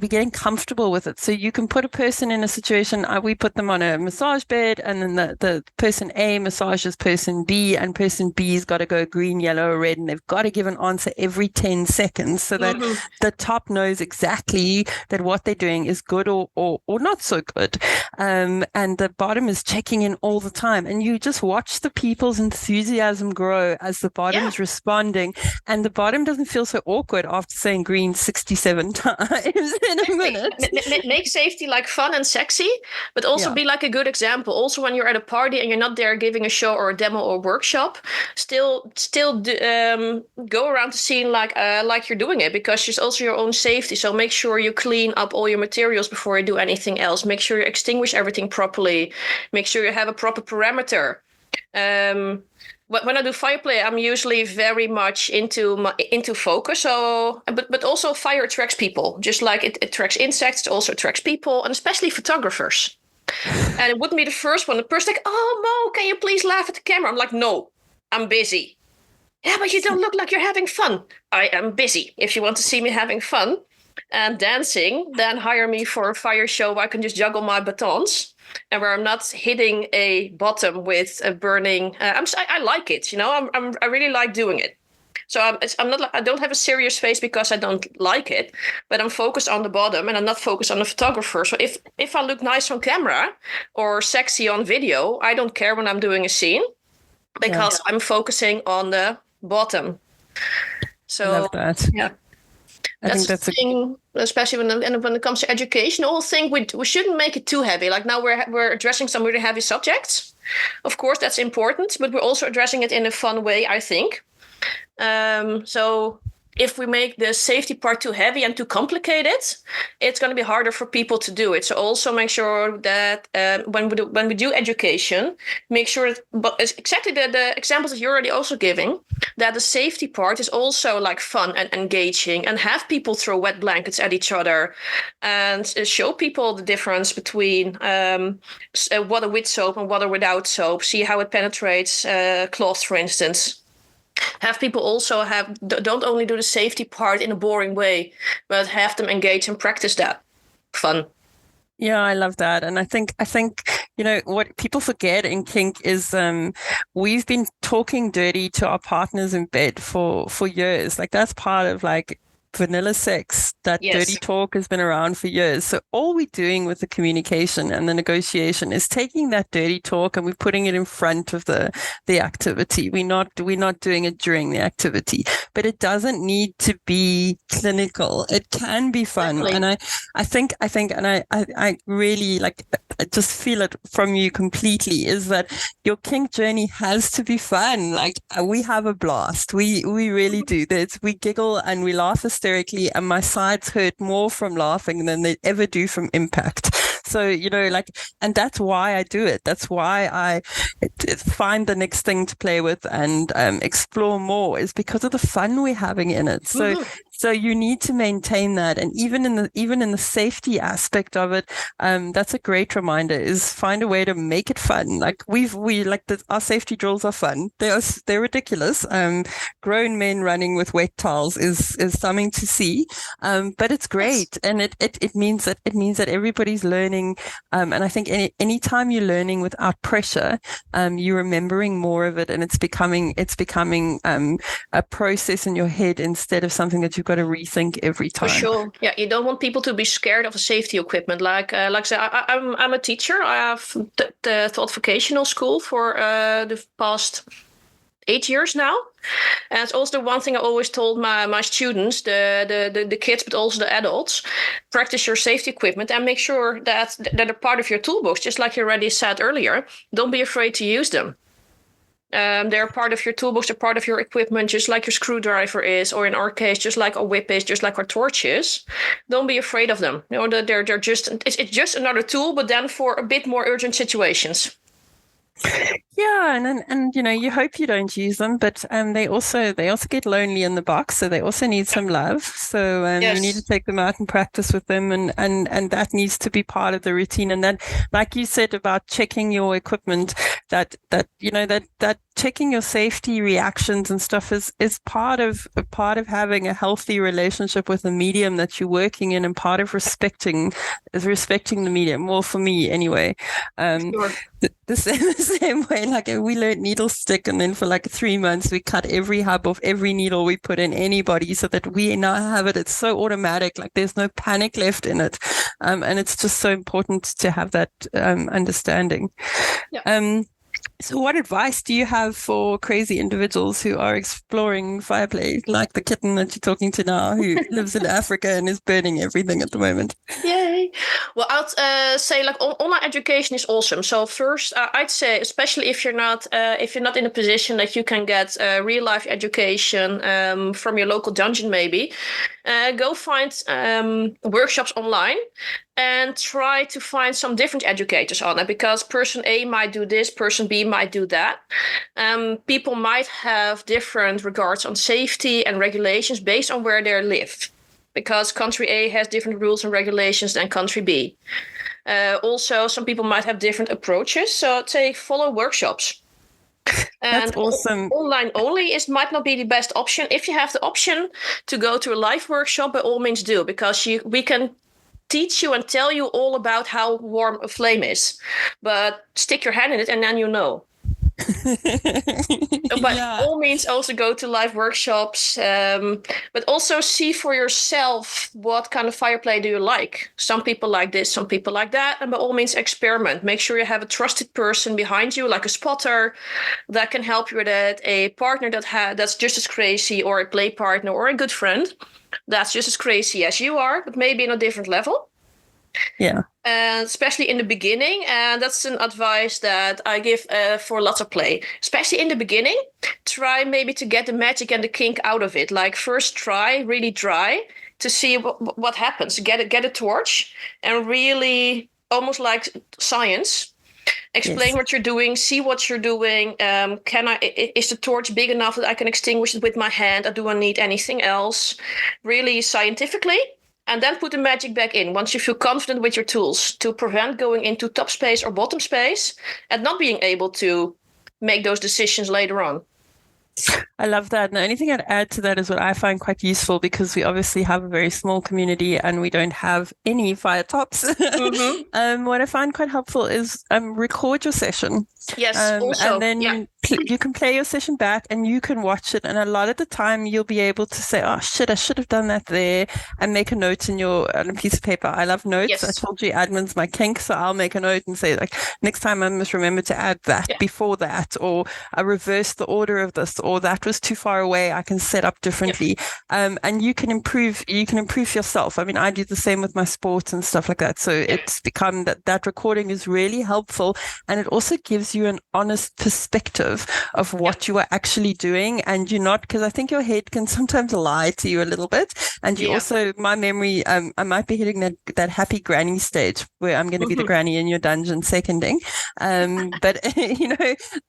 getting comfortable with it. So you can put a person in a situation, we put them on a massage bed, and then the person A massages person B, and person B's got to go green, yellow, or red, and they've got to give an answer every 10 seconds so that the top knows exactly that what they're doing is good or not so good. And the bottom is checking in all the time. And you just watch the people's enthusiasm grow as the bottom is responding. And the bottom doesn't feel so awkward after saying green 67 times. In a minute.
Make safety like fun and sexy, but also be like a good example. Also, when you're at a party and you're not there giving a show or a demo or workshop, still go around the scene like you're doing it, because it's also your own safety. So make sure you clean up all your materials before you do anything else. Make sure you extinguish everything properly. Make sure you have a proper parameter. When I do fire play, I'm usually very much into focus. So, but also fire attracts people, just like it attracts insects. It also attracts people, and especially photographers. And it wouldn't be the first one. The person's like, "Oh, Mo, can you please laugh at the camera?" I'm like, "No, I'm busy." Yeah, but you don't look like you're having fun. I am busy. If you want to see me having fun and dancing, then hire me for a fire show where I can just juggle my batons. And where I'm not hitting a bottom with a burning. I like it, I really like doing it. So I don't have a serious face because I don't like it, but I'm focused on the bottom and I'm not focused on the photographer. So if I look nice on camera or sexy on video, I don't care when I'm doing a scene because I'm focusing on the bottom. So
I love that.
Yeah.
I think that's
the thing, especially when it comes to education. The whole thing, we shouldn't make it too heavy. Like now we're addressing some really heavy subjects. Of course, that's important, but we're also addressing it in a fun way, I think. So if we make the safety part too heavy and too complicated, it's going to be harder for people to do it. So also make sure that when we do education, make sure that, but it's exactly the examples that you're already also giving, that the safety part is also like fun and engaging, and have people throw wet blankets at each other and show people the difference between water with soap and water without soap. See how it penetrates cloth, for instance. Have people also don't only do the safety part in a boring way, but have them engage and practice that. Fun.
Yeah, I love that. And I think, what people forget in kink is we've been talking dirty to our partners in bed for years. Like that's part of like vanilla sex. That dirty talk has been around for years. So all we're doing with the communication and the negotiation is taking that dirty talk and we're putting it in front of the activity. We're not doing it during the activity, but it doesn't need to be clinical. It can be fun. Exactly. And I think, and I really like, I just feel it from you completely, is that your kink journey has to be fun. Like we have a blast. We really do. We giggle and we laugh hysterically, and my sides hurt more from laughing than they ever do from impact. So, and that's why I do it. That's why I find the next thing to play with and explore more, is because of the fun we're having in it. So, So you need to maintain that, and even in the safety aspect of it, that's a great reminder. Is find a way to make it fun. Like our safety drills are fun. They're ridiculous. Grown men running with wet towels is something to see, but it's great, and it means that everybody's learning. And I think any time you're learning without pressure, you're remembering more of it, and it's becoming a process in your head instead of something that you've got to rethink every time.
For sure. Yeah, you don't want people to be scared of safety equipment. Like I said, I'm a teacher. I have taught vocational school for the past 8 years now. And it's also the one thing I always told my students, the kids, but also the adults: practice your safety equipment and make sure that they're part of your toolbox. Just like you already said earlier, don't be afraid to use them. They're part of your toolbox, they're part of your equipment, just like your screwdriver is, or in our case, just like a whip is, just like our torch is. Don't be afraid of them. They're just, it's just another tool, but then for a bit more urgent situations.
Yeah, and you hope you don't use them, but they also get lonely in the box, so they also need some love. So you need to take them out and practice with them, and that needs to be part of the routine. And that, like you said about checking your equipment, that checking your safety reactions and stuff is part of having a healthy relationship with the medium that you're working in, and part of respecting the medium. Well, for me anyway.
Sure.
The same way, like we learned needle stick, and then for like 3 months we cut every hub of every needle we put in anybody, so that we now have it. It's so automatic, like there's no panic left in it, and it's just so important to have that understanding. Yeah. So what advice do you have for crazy individuals who are exploring fireplay, like the kitten that you're talking to now, who lives in Africa and is burning everything at the moment?
Yay. Well, I'd say like online education is awesome. So first, I'd say, especially if you're not in a position that you can get real life education from your local dungeon, maybe go find workshops online. And try to find some different educators on it, because person A might do this, person B might do that. People might have different regards on safety and regulations based on where they live, because country A has different rules and regulations than country B. Also, some people might have different approaches. So follow workshops. And
that's awesome.
Online only might not be the best option. If you have the option to go to a live workshop, by all means do, because we can teach you and tell you all about how warm a flame is, but stick your hand in it and then you know. So by all means, also go to live workshops, but also see for yourself what kind of fire play do you like. Some people like this, some people like that, and by all means, experiment. Make sure you have a trusted person behind you, like a spotter, that can help you with it, a partner that's just as crazy, or a play partner, or a good friend that's just as crazy as you are, but maybe on a different level.
Yeah.
And especially in the beginning, and that's an advice that I give for lots of play. Especially in the beginning, try maybe to get the magic and the kink out of it. Like first try really dry to see what happens. Get a torch and really almost like science. Explain what you're doing, see what you're doing. Is the torch big enough that I can extinguish it with my hand, or do I need anything else? Really scientifically. And then put the magic back in once you feel confident with your tools, to prevent going into top space or bottom space and not being able to make those decisions later on.
I love that. And the only thing I'd add to that is what I find quite useful, because we obviously have a very small community and we don't have any fire tops. Mm-hmm. What I find quite helpful is record your session.
Yes, also.
And then you can play your session back and you can watch it. And a lot of the time you'll be able to say, oh, shit, I should have done that there, and make a note on a piece of paper. I love notes. Yes. I told you admin's my kink, so I'll make a note and say, like, next time I must remember to add that before that, or I reverse the order of this, or that was too far away, I can set up differently. And you can improve yourself. I mean, I do the same with my sports and stuff like that. So it's become that recording is really helpful, and it also gives you an honest perspective of what you are actually doing, and you're not, because I think your head can sometimes lie to you a little bit, and you also, my memory, I might be hitting that happy granny stage where I'm going to be the granny in your dungeon seconding, but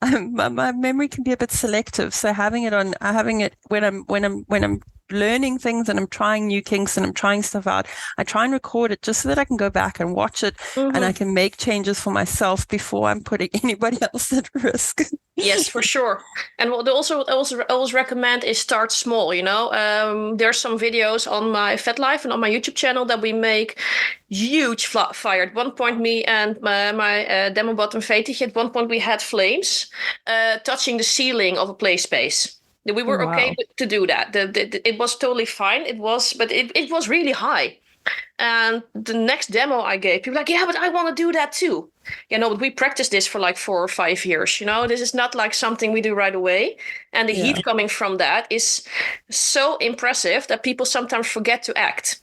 my memory can be a bit selective. So having it when I'm learning things and I'm trying new kinks and I'm trying stuff out, I try and record it just so that I can go back and watch it, and I can make changes for myself before I'm putting anybody else at risk.
Yes, for sure. And what I also always recommend is start small. There's some videos on my Fet Life and on my YouTube channel that we make huge fire. At one point, me and my demo bottom fetish, at one point we had flames touching the ceiling of a play space. We were okay to do that. It was totally fine. It was really high. And the next demo I gave, people were like, yeah, but I want to do that too. But we practiced this for like 4 or 5 years. This is not like something we do right away. And the heat coming from that is so impressive that people sometimes forget to act.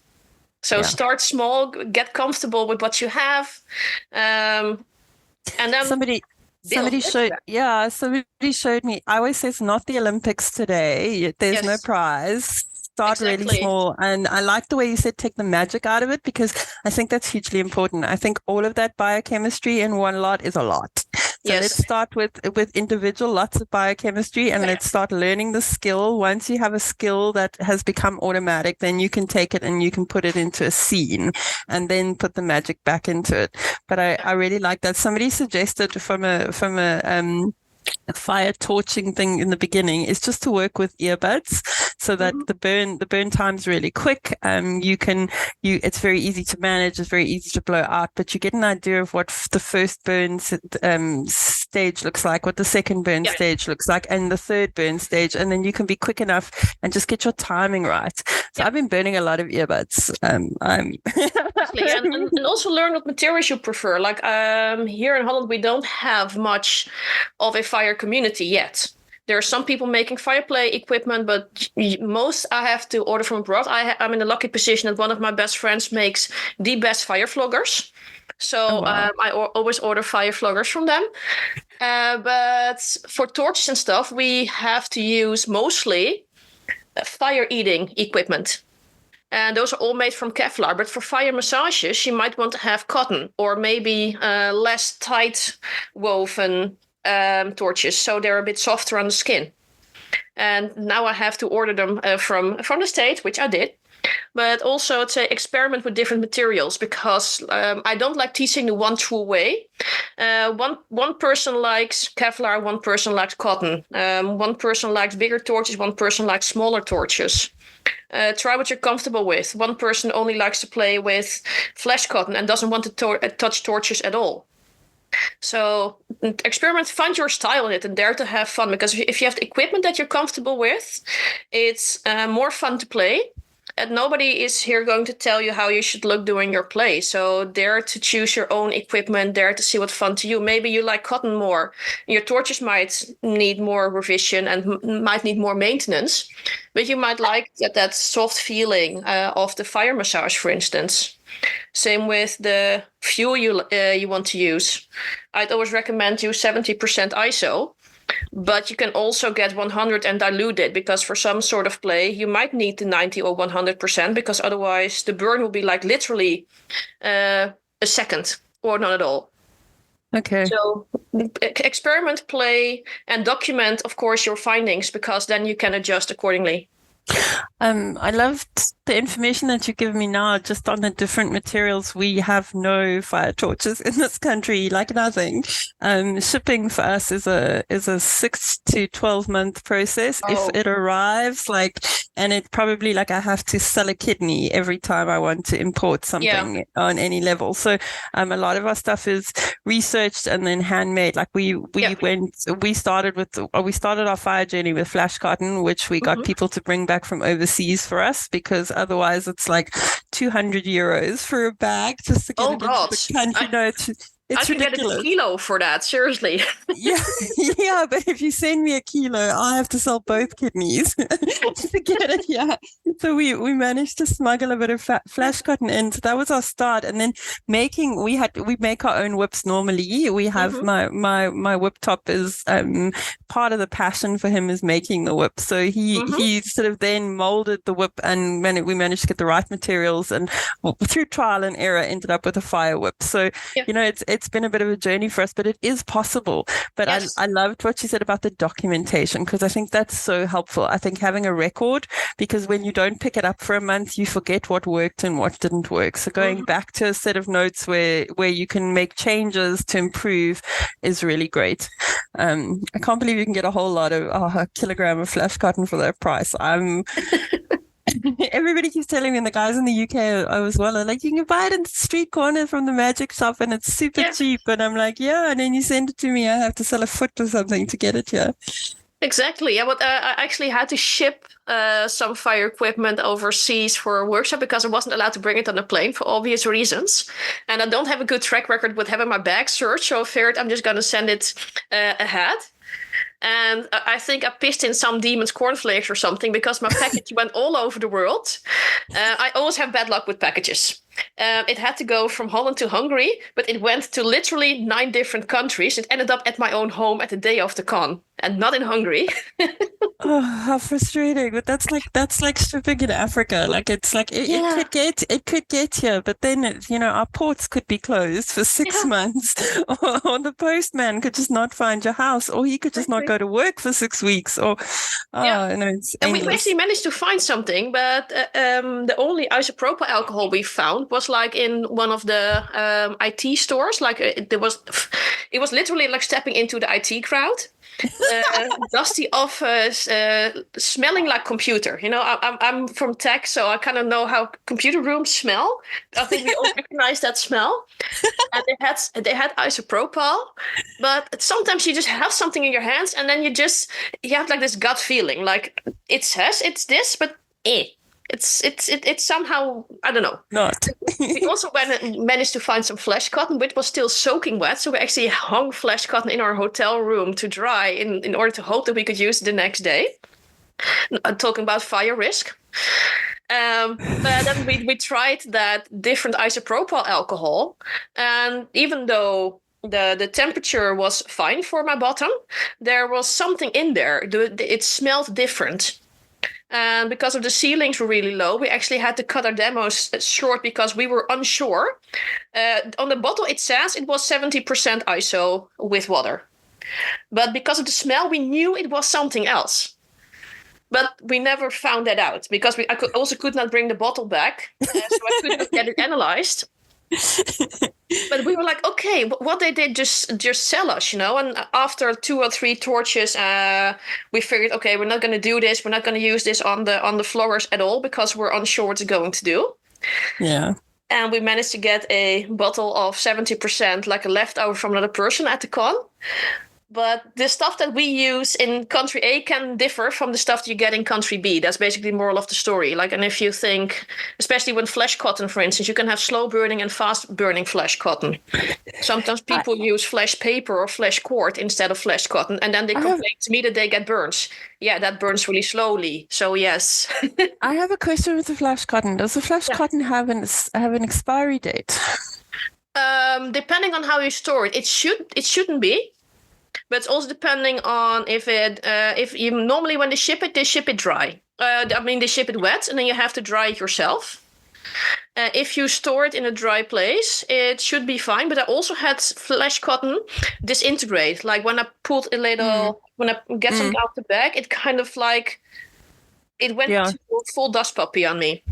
So start small, get comfortable with what you have. And then
somebody showed me. I always say it's not the Olympics today. There's no prize. Start really small. And I like the way you said take the magic out of it, because I think that's hugely important. I think all of that biochemistry in one lot is a lot. So let's start with individual lots of biochemistry, and let's start learning the skill. Once you have a skill that has become automatic, then you can take it and you can put it into a scene and then put the magic back into it. But I really like that. Somebody suggested from a fire torching thing in the beginning is just to work with earbuds, so that the burn time's really quick. It's very easy to manage, it's very easy to blow out, but you get an idea of what the first burn stage looks like, what the second burn stage looks like, and the third burn stage, and then you can be quick enough and just get your timing right. So I've been burning a lot of earbuds.
and also learn what materials you prefer. Like here in Holland, we don't have much of a fire community yet. There are some people making fire play equipment, but most I have to order from abroad. I'm in the lucky position that one of my best friends makes the best fire floggers. So I always order fire floggers from them. But for torches and stuff, we have to use mostly fire eating equipment. And those are all made from Kevlar. But for fire massages, you might want to have cotton or maybe less tight woven torches, so they're a bit softer on the skin. And now I have to order them from the States, which I did. But also to experiment with different materials, because I don't like teaching the one true way. One person likes Kevlar, one person likes cotton. One person likes bigger torches, one person likes smaller torches. Try what you're comfortable with. One person only likes to play with flesh cotton and doesn't want to touch torches at all. So experiment, find your style in it, and dare to have fun. Because if you have the equipment that you're comfortable with, it's more fun to play. And nobody is here going to tell you how you should look during your play. So dare to choose your own equipment, dare to see what's fun to you. Maybe you like cotton more. Your torches might need more revision and might need more maintenance. But you might like that soft feeling of the fire massage, for instance. Same with the fuel you want to use. I'd always recommend you 70% ISO. But you can also get 100 and dilute it, because for some sort of play, you might need the 90 or 100%, because otherwise the burn will be like literally a second or not at all.
Okay.
So experiment, play, and document, of course, your findings, because then you can adjust accordingly.
I loved the information that you give me now just on the different materials. We have no fire torches in this country, like nothing. Shipping for us is a 6 to 12 month process.
Oh.
If it arrives, and it probably I have to sell a kidney every time I want to import something on any level. So a lot of our stuff is researched and then handmade. We started our fire journey with flash cotton, which we got people to bring back from overseas for us, because otherwise it's like 200 euros for a bag just to get it into the country. It's
I can
ridiculous.
get a kilo for that, seriously.
yeah, but if you send me a kilo, I have to sell both kidneys to get it. Yeah, so we managed to smuggle a bit of flash cotton in. So that was our start, and then we make our own whips normally. We have my whip top is part of the passion for him is making the whip. So he sort of then molded the whip, and we managed to get the right materials, and through trial and error ended up with a fire whip. So it's been a bit of a journey for us, but it is possible. But yes. I loved what you said about the documentation, because I think that's so helpful. I think having a record, because when you don't pick it up for a month, you forget what worked and what didn't work. So going back to a set of notes where you can make changes to improve is really great. I can't believe you can get a whole lot of a kilogram of flash cotton for that price. Everybody keeps telling me, and the guys in the UK as well are like, you can buy it in the street corner from the magic shop and it's super cheap. And I'm like, yeah, and then you send it to me, I have to sell a foot or something to get it here.
Exactly. Yeah, but I actually had to ship some fire equipment overseas for a workshop, because I wasn't allowed to bring it on a plane for obvious reasons. And I don't have a good track record with having my bag searched, so I figured I'm just going to send it ahead. And I think I pissed in some demon's cornflakes or something, because my package went all over the world. I always have bad luck with packages. It had to go from Holland to Hungary, but it went to literally 9 different countries. It ended up at my own home at the day of the con, and not in Hungary.
Oh, how frustrating! But that's like shipping in Africa. It could get here, but then our ports could be closed for 6 months, or the postman could just not find your house, or he could just not go to work for 6 weeks, or it's
and
endless.
we actually managed to find something, but the only isopropyl alcohol we found was in one of the IT stores. It was literally like stepping into the IT crowd. Dusty office, smelling like computer. I'm from tech, so I kind of know how computer rooms smell. I think we all recognize that smell. And they had isopropyl, but sometimes you just have something in your hands, and then you have like this gut feeling, like it says it's this, but It's somehow, I don't know.
Not.
We also managed to find some flash cotton, which was still soaking wet. So we actually hung flash cotton in our hotel room to dry in order to hope that we could use it the next day. Talking about fire risk. But then we tried that different isopropyl alcohol. And even though the temperature was fine for my bottom, there was something in there. It smelled different. And because of the ceilings were really low, we actually had to cut our demos short because we were unsure. On the bottle, it says it was 70% ISO with water. But because of the smell, we knew it was something else. But we never found that out, because I could not bring the bottle back, so I could not get it analyzed. But we were like, okay, what they did just sell us, And after 2 or 3 torches, we figured, okay, we're not going to do this. We're not going to use this on the floors at all, because we're unsure what it's going to do.
Yeah.
and we managed to get a bottle of 70%, like a leftover from another person at the con. But the stuff that we use in country A can differ from the stuff that you get in country B. That's basically the moral of the story. Like, and if you think, especially when flesh cotton, for instance, you can have slow burning and fast burning flesh cotton. Sometimes people use flesh paper or flesh cord instead of flesh cotton, and then they complain to me that they get burns. Yeah, that burns really slowly. So yes.
I have a question with the flesh cotton. Does the flesh cotton have an expiry date?
Depending on how you store it, it shouldn't be. But it's also depending on if you normally when they ship it dry. They ship it wet, and then you have to dry it yourself. If you store it in a dry place, it should be fine. But I also had flesh cotton disintegrate. Like when I pulled a little, when I get something out the bag, it kind of like it went to full dust puppy on me.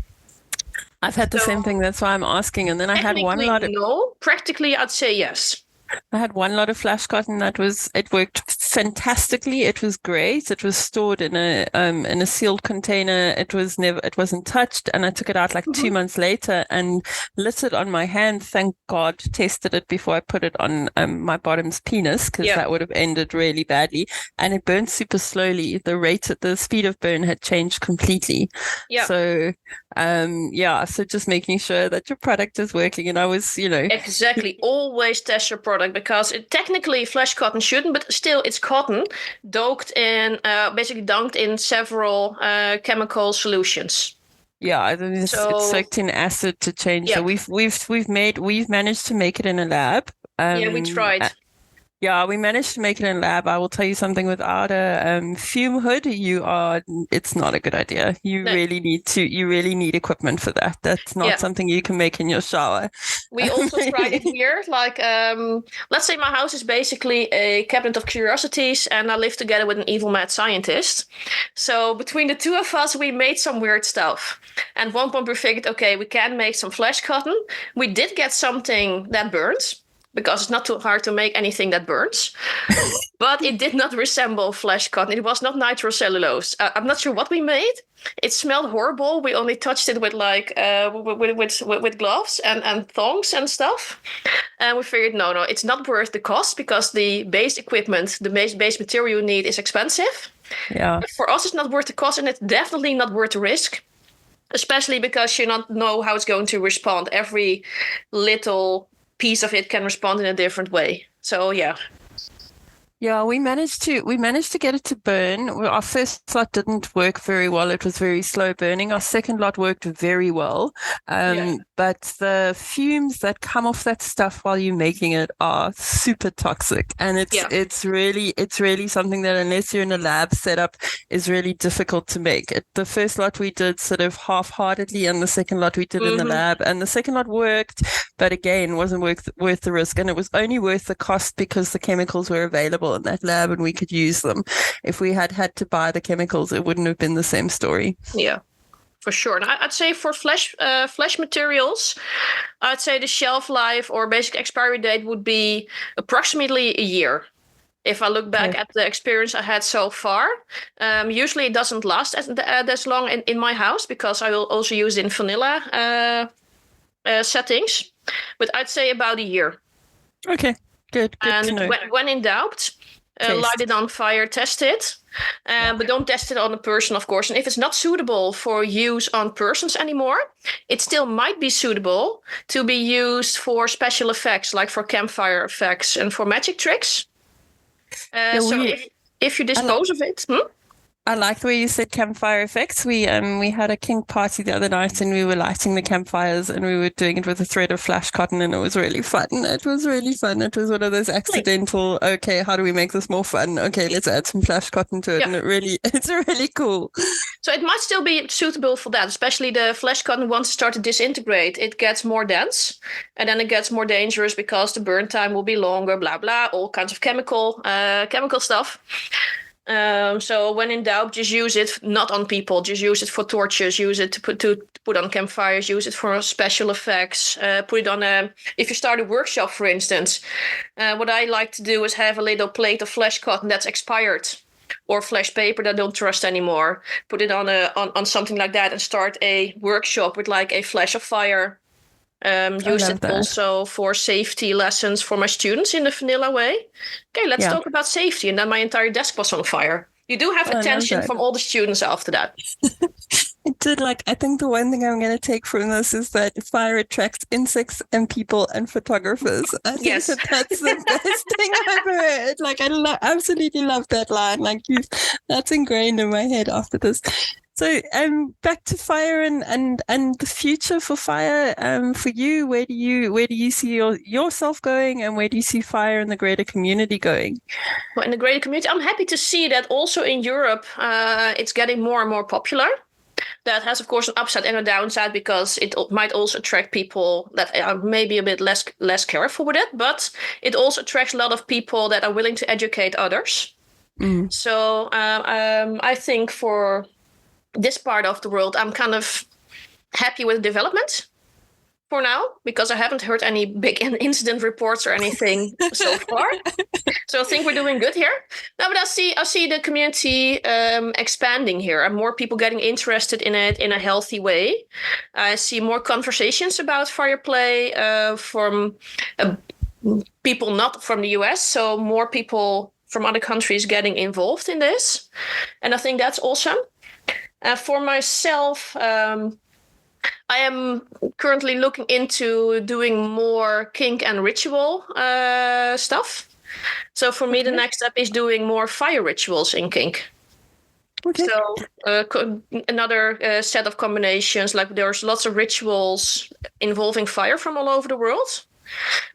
I've had the same thing. That's why I'm asking. And then I had one lot of
practically, I'd say yes.
I had one lot of flesh cotton it worked fantastically. It was great. It was stored in a sealed container. It wasn't touched, and I took it out like 2 months later and lit it on my hand. Thank God, tested it before I put it on my bottom's penis, because that would have ended really badly. And it burned super slowly. The speed of burn had changed completely. Yeah. So so just making sure that your product is working. And I was,
exactly, always test your product, because technically flesh cotton shouldn't, but still it's cotton basically dunked in several chemical solutions.
Yeah, it's soaked in acid to change. So we've managed to make it in a lab.
We tried.
Yeah, we managed to make it in a lab. I will tell you something, without a fume hood, it's not a good idea. You really need equipment for that. That's not something you can make in your shower.
We also tried it here. Like, let's say my house is basically a cabinet of curiosities, and I live together with an evil mad scientist. So between the two of us, we made some weird stuff. And at one point we figured, okay, we can make some flesh cotton. We did get something that burns, because it's not too hard to make anything that burns. But it did not resemble flesh cotton. It was not nitrocellulose. I'm not sure what we made. It smelled horrible. We only touched it with with gloves and thongs and stuff. And we figured, no, it's not worth the cost, because the base equipment, the base material you need is expensive. Yeah. But for us, it's not worth the cost, and it's definitely not worth the risk. Especially because you don't know how it's going to respond. Every little piece of it can respond in a different way. So
Yeah, we managed to get it to burn. Our first lot didn't work very well. It was very slow burning. Our second lot worked very well. But the fumes that come off that stuff while you're making it are super toxic. And it's really something that, unless you're in a lab setup, is really difficult to make. The first lot we did sort of half-heartedly, and the second lot we did in the lab. And the second lot worked, but again, wasn't worth the risk. And it was only worth the cost because the chemicals were available in that lab and we could use them. If we had to buy the chemicals, it wouldn't have been the same story.
Yeah, for sure. And I'd say for flesh materials, I'd say the shelf life or basic expiry date would be approximately a year. If I look back at the experience I had so far, usually it doesn't last as long in my house, because I will also use it in vanilla settings. But I'd say about a year.
Okay. Good
and
to know.
When in doubt, light it on fire, test it. But don't test it on a person, of course. And if it's not suitable for use on persons anymore, it still might be suitable to be used for special effects, like for campfire effects and for magic tricks. If you dispose of it...
I like the way you said campfire effects. We had a kink party the other night, and we were lighting the campfires, and we were doing it with a thread of flash cotton, and it was really fun. It was one of those accidental, okay, how do we make this more fun? Okay, let's add some flash cotton to it. And it's really cool.
So it might still be suitable for that, especially the flash cotton. Once it starts to disintegrate, it gets more dense, and then it gets more dangerous because the burn time will be longer, blah, blah, all kinds of chemical stuff. So when in doubt, just use it not on people. Just use it for torches. Use it to put on campfires. Use it for special effects. Put it on if you start a workshop, for instance. What I like to do is have a little plate of flesh cotton that's expired, or flesh paper that I don't trust anymore. Put it on something like that and start a workshop with like a flash of fire. Used it also for safety lessons for my students in the vanilla way. Okay, let's talk about safety. And then my entire desk was on fire. You do have attention from all the students after that.
I think the one thing I'm going to take from this is that fire attracts insects and people and photographers. I think that's the best thing I've heard. Like, I absolutely love that line. Like, that's ingrained in my head after this. So, back to fire and the future for fire. For you, where do you see yourself going, and where do you see fire in the greater community going?
Well, in the greater community, I'm happy to see that also in Europe, it's getting more and more popular. That has, of course, an upside and a downside, because it might also attract people that are maybe a bit less careful with it, but it also attracts a lot of people that are willing to educate others. So I think for this part of the world, I'm kind of happy with development for now, because I haven't heard any big incident reports or anything so far. So I think we're doing good here. No, but I see the community expanding here, and more people getting interested in it in a healthy way. I see more conversations about fire play from people not from the US, so more people from other countries getting involved in this. And I think that's awesome. For myself, I am currently looking into doing more kink and ritual stuff. So for me, the next step is doing more fire rituals in kink. Okay. So another set of combinations, like there's lots of rituals involving fire from all over the world.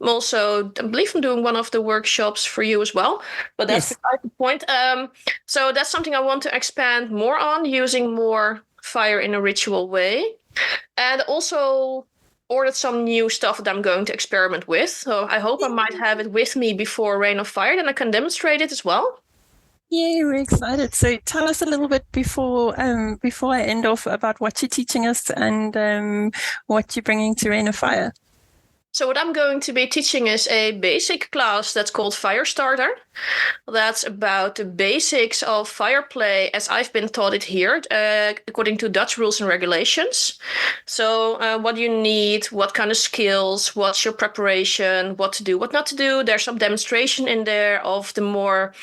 I believe I'm doing one of the workshops for you as well, but that's beside the point. So that's something I want to expand more on, using more fire in a ritual way. And also ordered some new stuff that I'm going to experiment with. So I hope I might have it with me before Reign of Fire, then I can demonstrate it as well.
Yeah, we're excited. So tell us a little bit before I end off about what you're teaching us and what you're bringing to Reign of Fire.
So what I'm going to be teaching is a basic class that's called Fire Starter. That's about the basics of fire play as I've been taught it here, according to Dutch rules and regulations. So what you need, what kind of skills, what's your preparation, what to do, what not to do. There's some demonstration in there of the more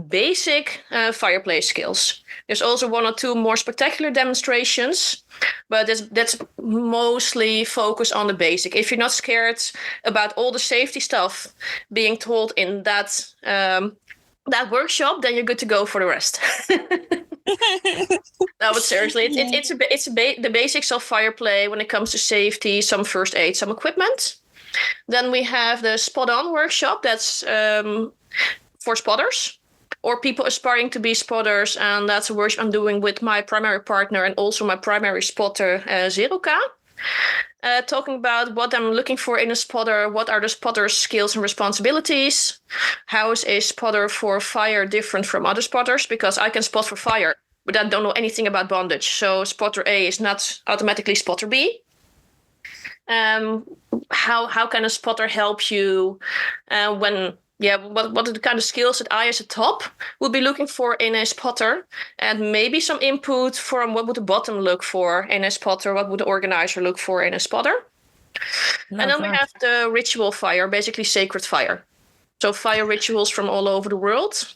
basic fire play skills. There's also one or two more spectacular demonstrations, but that's mostly focused on the basic. If you're not scared about all the safety stuff being told in that workshop, then you're good to go for the rest. No, but seriously, it's the basics of fire play when it comes to safety, some first aid, some equipment. Then we have the Spot On workshop. That's for spotters or people aspiring to be spotters, and that's a workshop I'm doing with my primary partner and also my primary spotter, Zeroka. Talking about what I'm looking for in a spotter, what are the spotter's skills and responsibilities, how is a spotter for fire different from other spotters, because I can spot for fire, but I don't know anything about bondage. So spotter A is not automatically spotter B. How can a spotter help you what are the kind of skills that I as a top would be looking for in a spotter, and maybe some input from what would the bottom look for in a spotter, what would the organizer look for in a spotter. And then we have the ritual fire, basically sacred fire. So fire rituals from all over the world.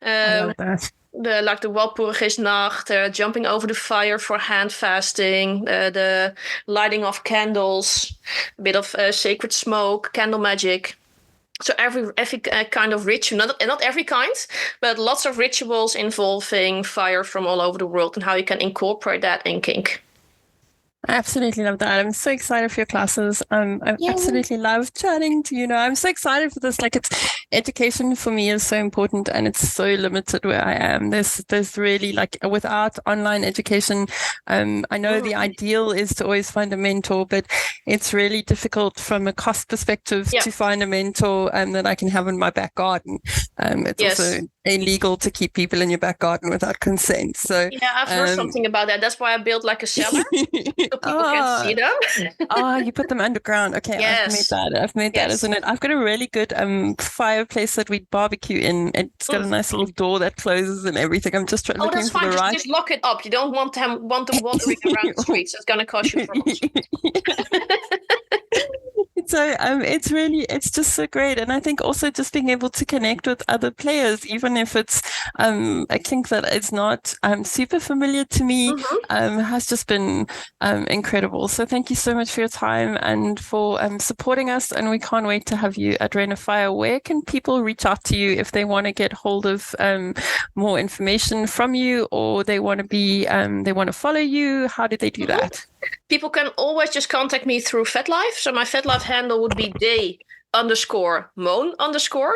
I love that.
Like the Walpurgisnacht, jumping over the fire for hand fasting, the lighting of candles, a bit of sacred smoke, candle magic. So every kind of ritual, not every kind, but lots of rituals involving fire from all over the world and how you can incorporate that in kink.
I absolutely love that. I'm so excited for your classes. I absolutely love chatting to you. I'm so excited for this. Like, it's education for me is so important, and it's so limited where I am. There's really, like, without online education, I know the ideal is to always find a mentor, but it's really difficult from a cost perspective to find a mentor that I can have in my back garden. It's also illegal to keep people in your back garden without consent. So
I've heard something about that. That's why I built like a cellar. So people can see them.
You put them underground. Okay, yes. I've made that, isn't it? I've got a really good fireplace that we barbecue in. It's got a nice little door that closes and everything. I'm just looking
that's
for
fine.
the right.
Just lock it up. You don't want them wandering around the streets. It's going to cost you so much.
So it's just so great. And I think also just being able to connect with other players, even if it's a kink that is not super familiar to me, has just been incredible. So thank you so much for your time and for supporting us. And we can't wait to have you at Rain of Fire. Where can people reach out to you if they want to get hold of more information from you, or they want to follow you? How do they do that?
People can always just contact me through FetLife. So my FetLife handle would be day_moon_.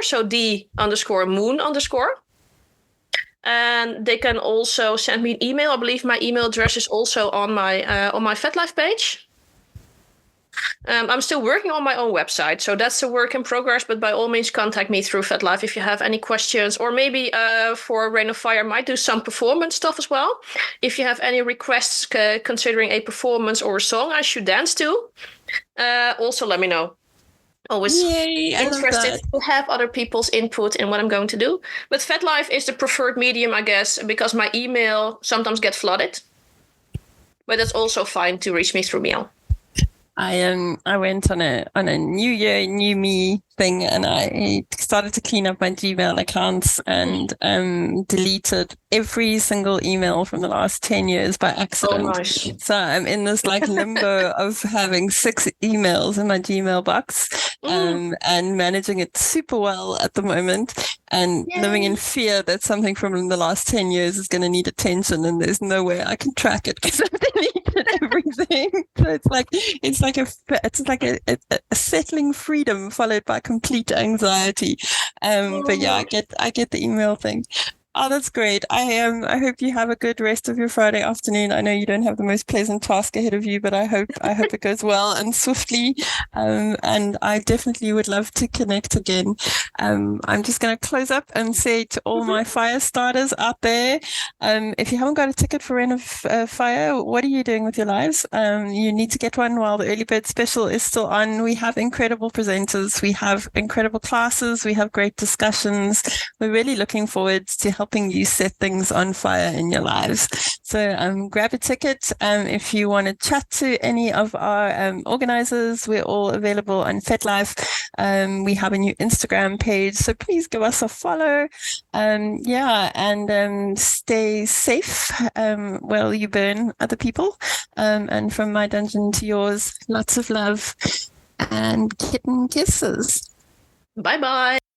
So D_moon_. And they can also send me an email. I believe my email address is also on my FetLife page. I'm still working on my own website, so that's a work in progress. But by all means, contact me through FetLife if you have any questions, or maybe for Rain of Fire, I might do some performance stuff as well. If you have any requests considering a performance or a song I should dance to, also let me know. Always interested to have other people's input in what I'm going to do. But FetLife is the preferred medium, I guess, because my email sometimes gets flooded. But it's also fine to reach me through mail.
I went on a New Year, New Me thing, and I started to clean up my Gmail accounts and deleted every single email from the last 10 years by accident.
Oh, nice.
So I'm in this like limbo of having 6 emails in my Gmail box and managing it super well at the moment, and living in fear that something from the last 10 years is going to need attention, and there's no way I can track it because I've deleted everything. So it's like a settling freedom followed by complete anxiety. But yeah, I get the email thing. Oh, that's great. I hope you have a good rest of your Friday afternoon. I know you don't have the most pleasant task ahead of you, but I hope it goes well and swiftly. And I definitely would love to connect again. I'm just going to close up and say to all my fire starters out there, if you haven't got a ticket for Rain of Fire, what are you doing with your lives? You need to get one while the early bird special is still on. We have incredible presenters. We have incredible classes. We have great discussions. We're really looking forward to helping you set things on fire in your lives. So grab a ticket. If you want to chat to any of our organisers, we're all available on FetLife. We have a new Instagram page, so please give us a follow. And stay safe while you burn other people. And from my dungeon to yours, lots of love and kitten kisses.
Bye-bye.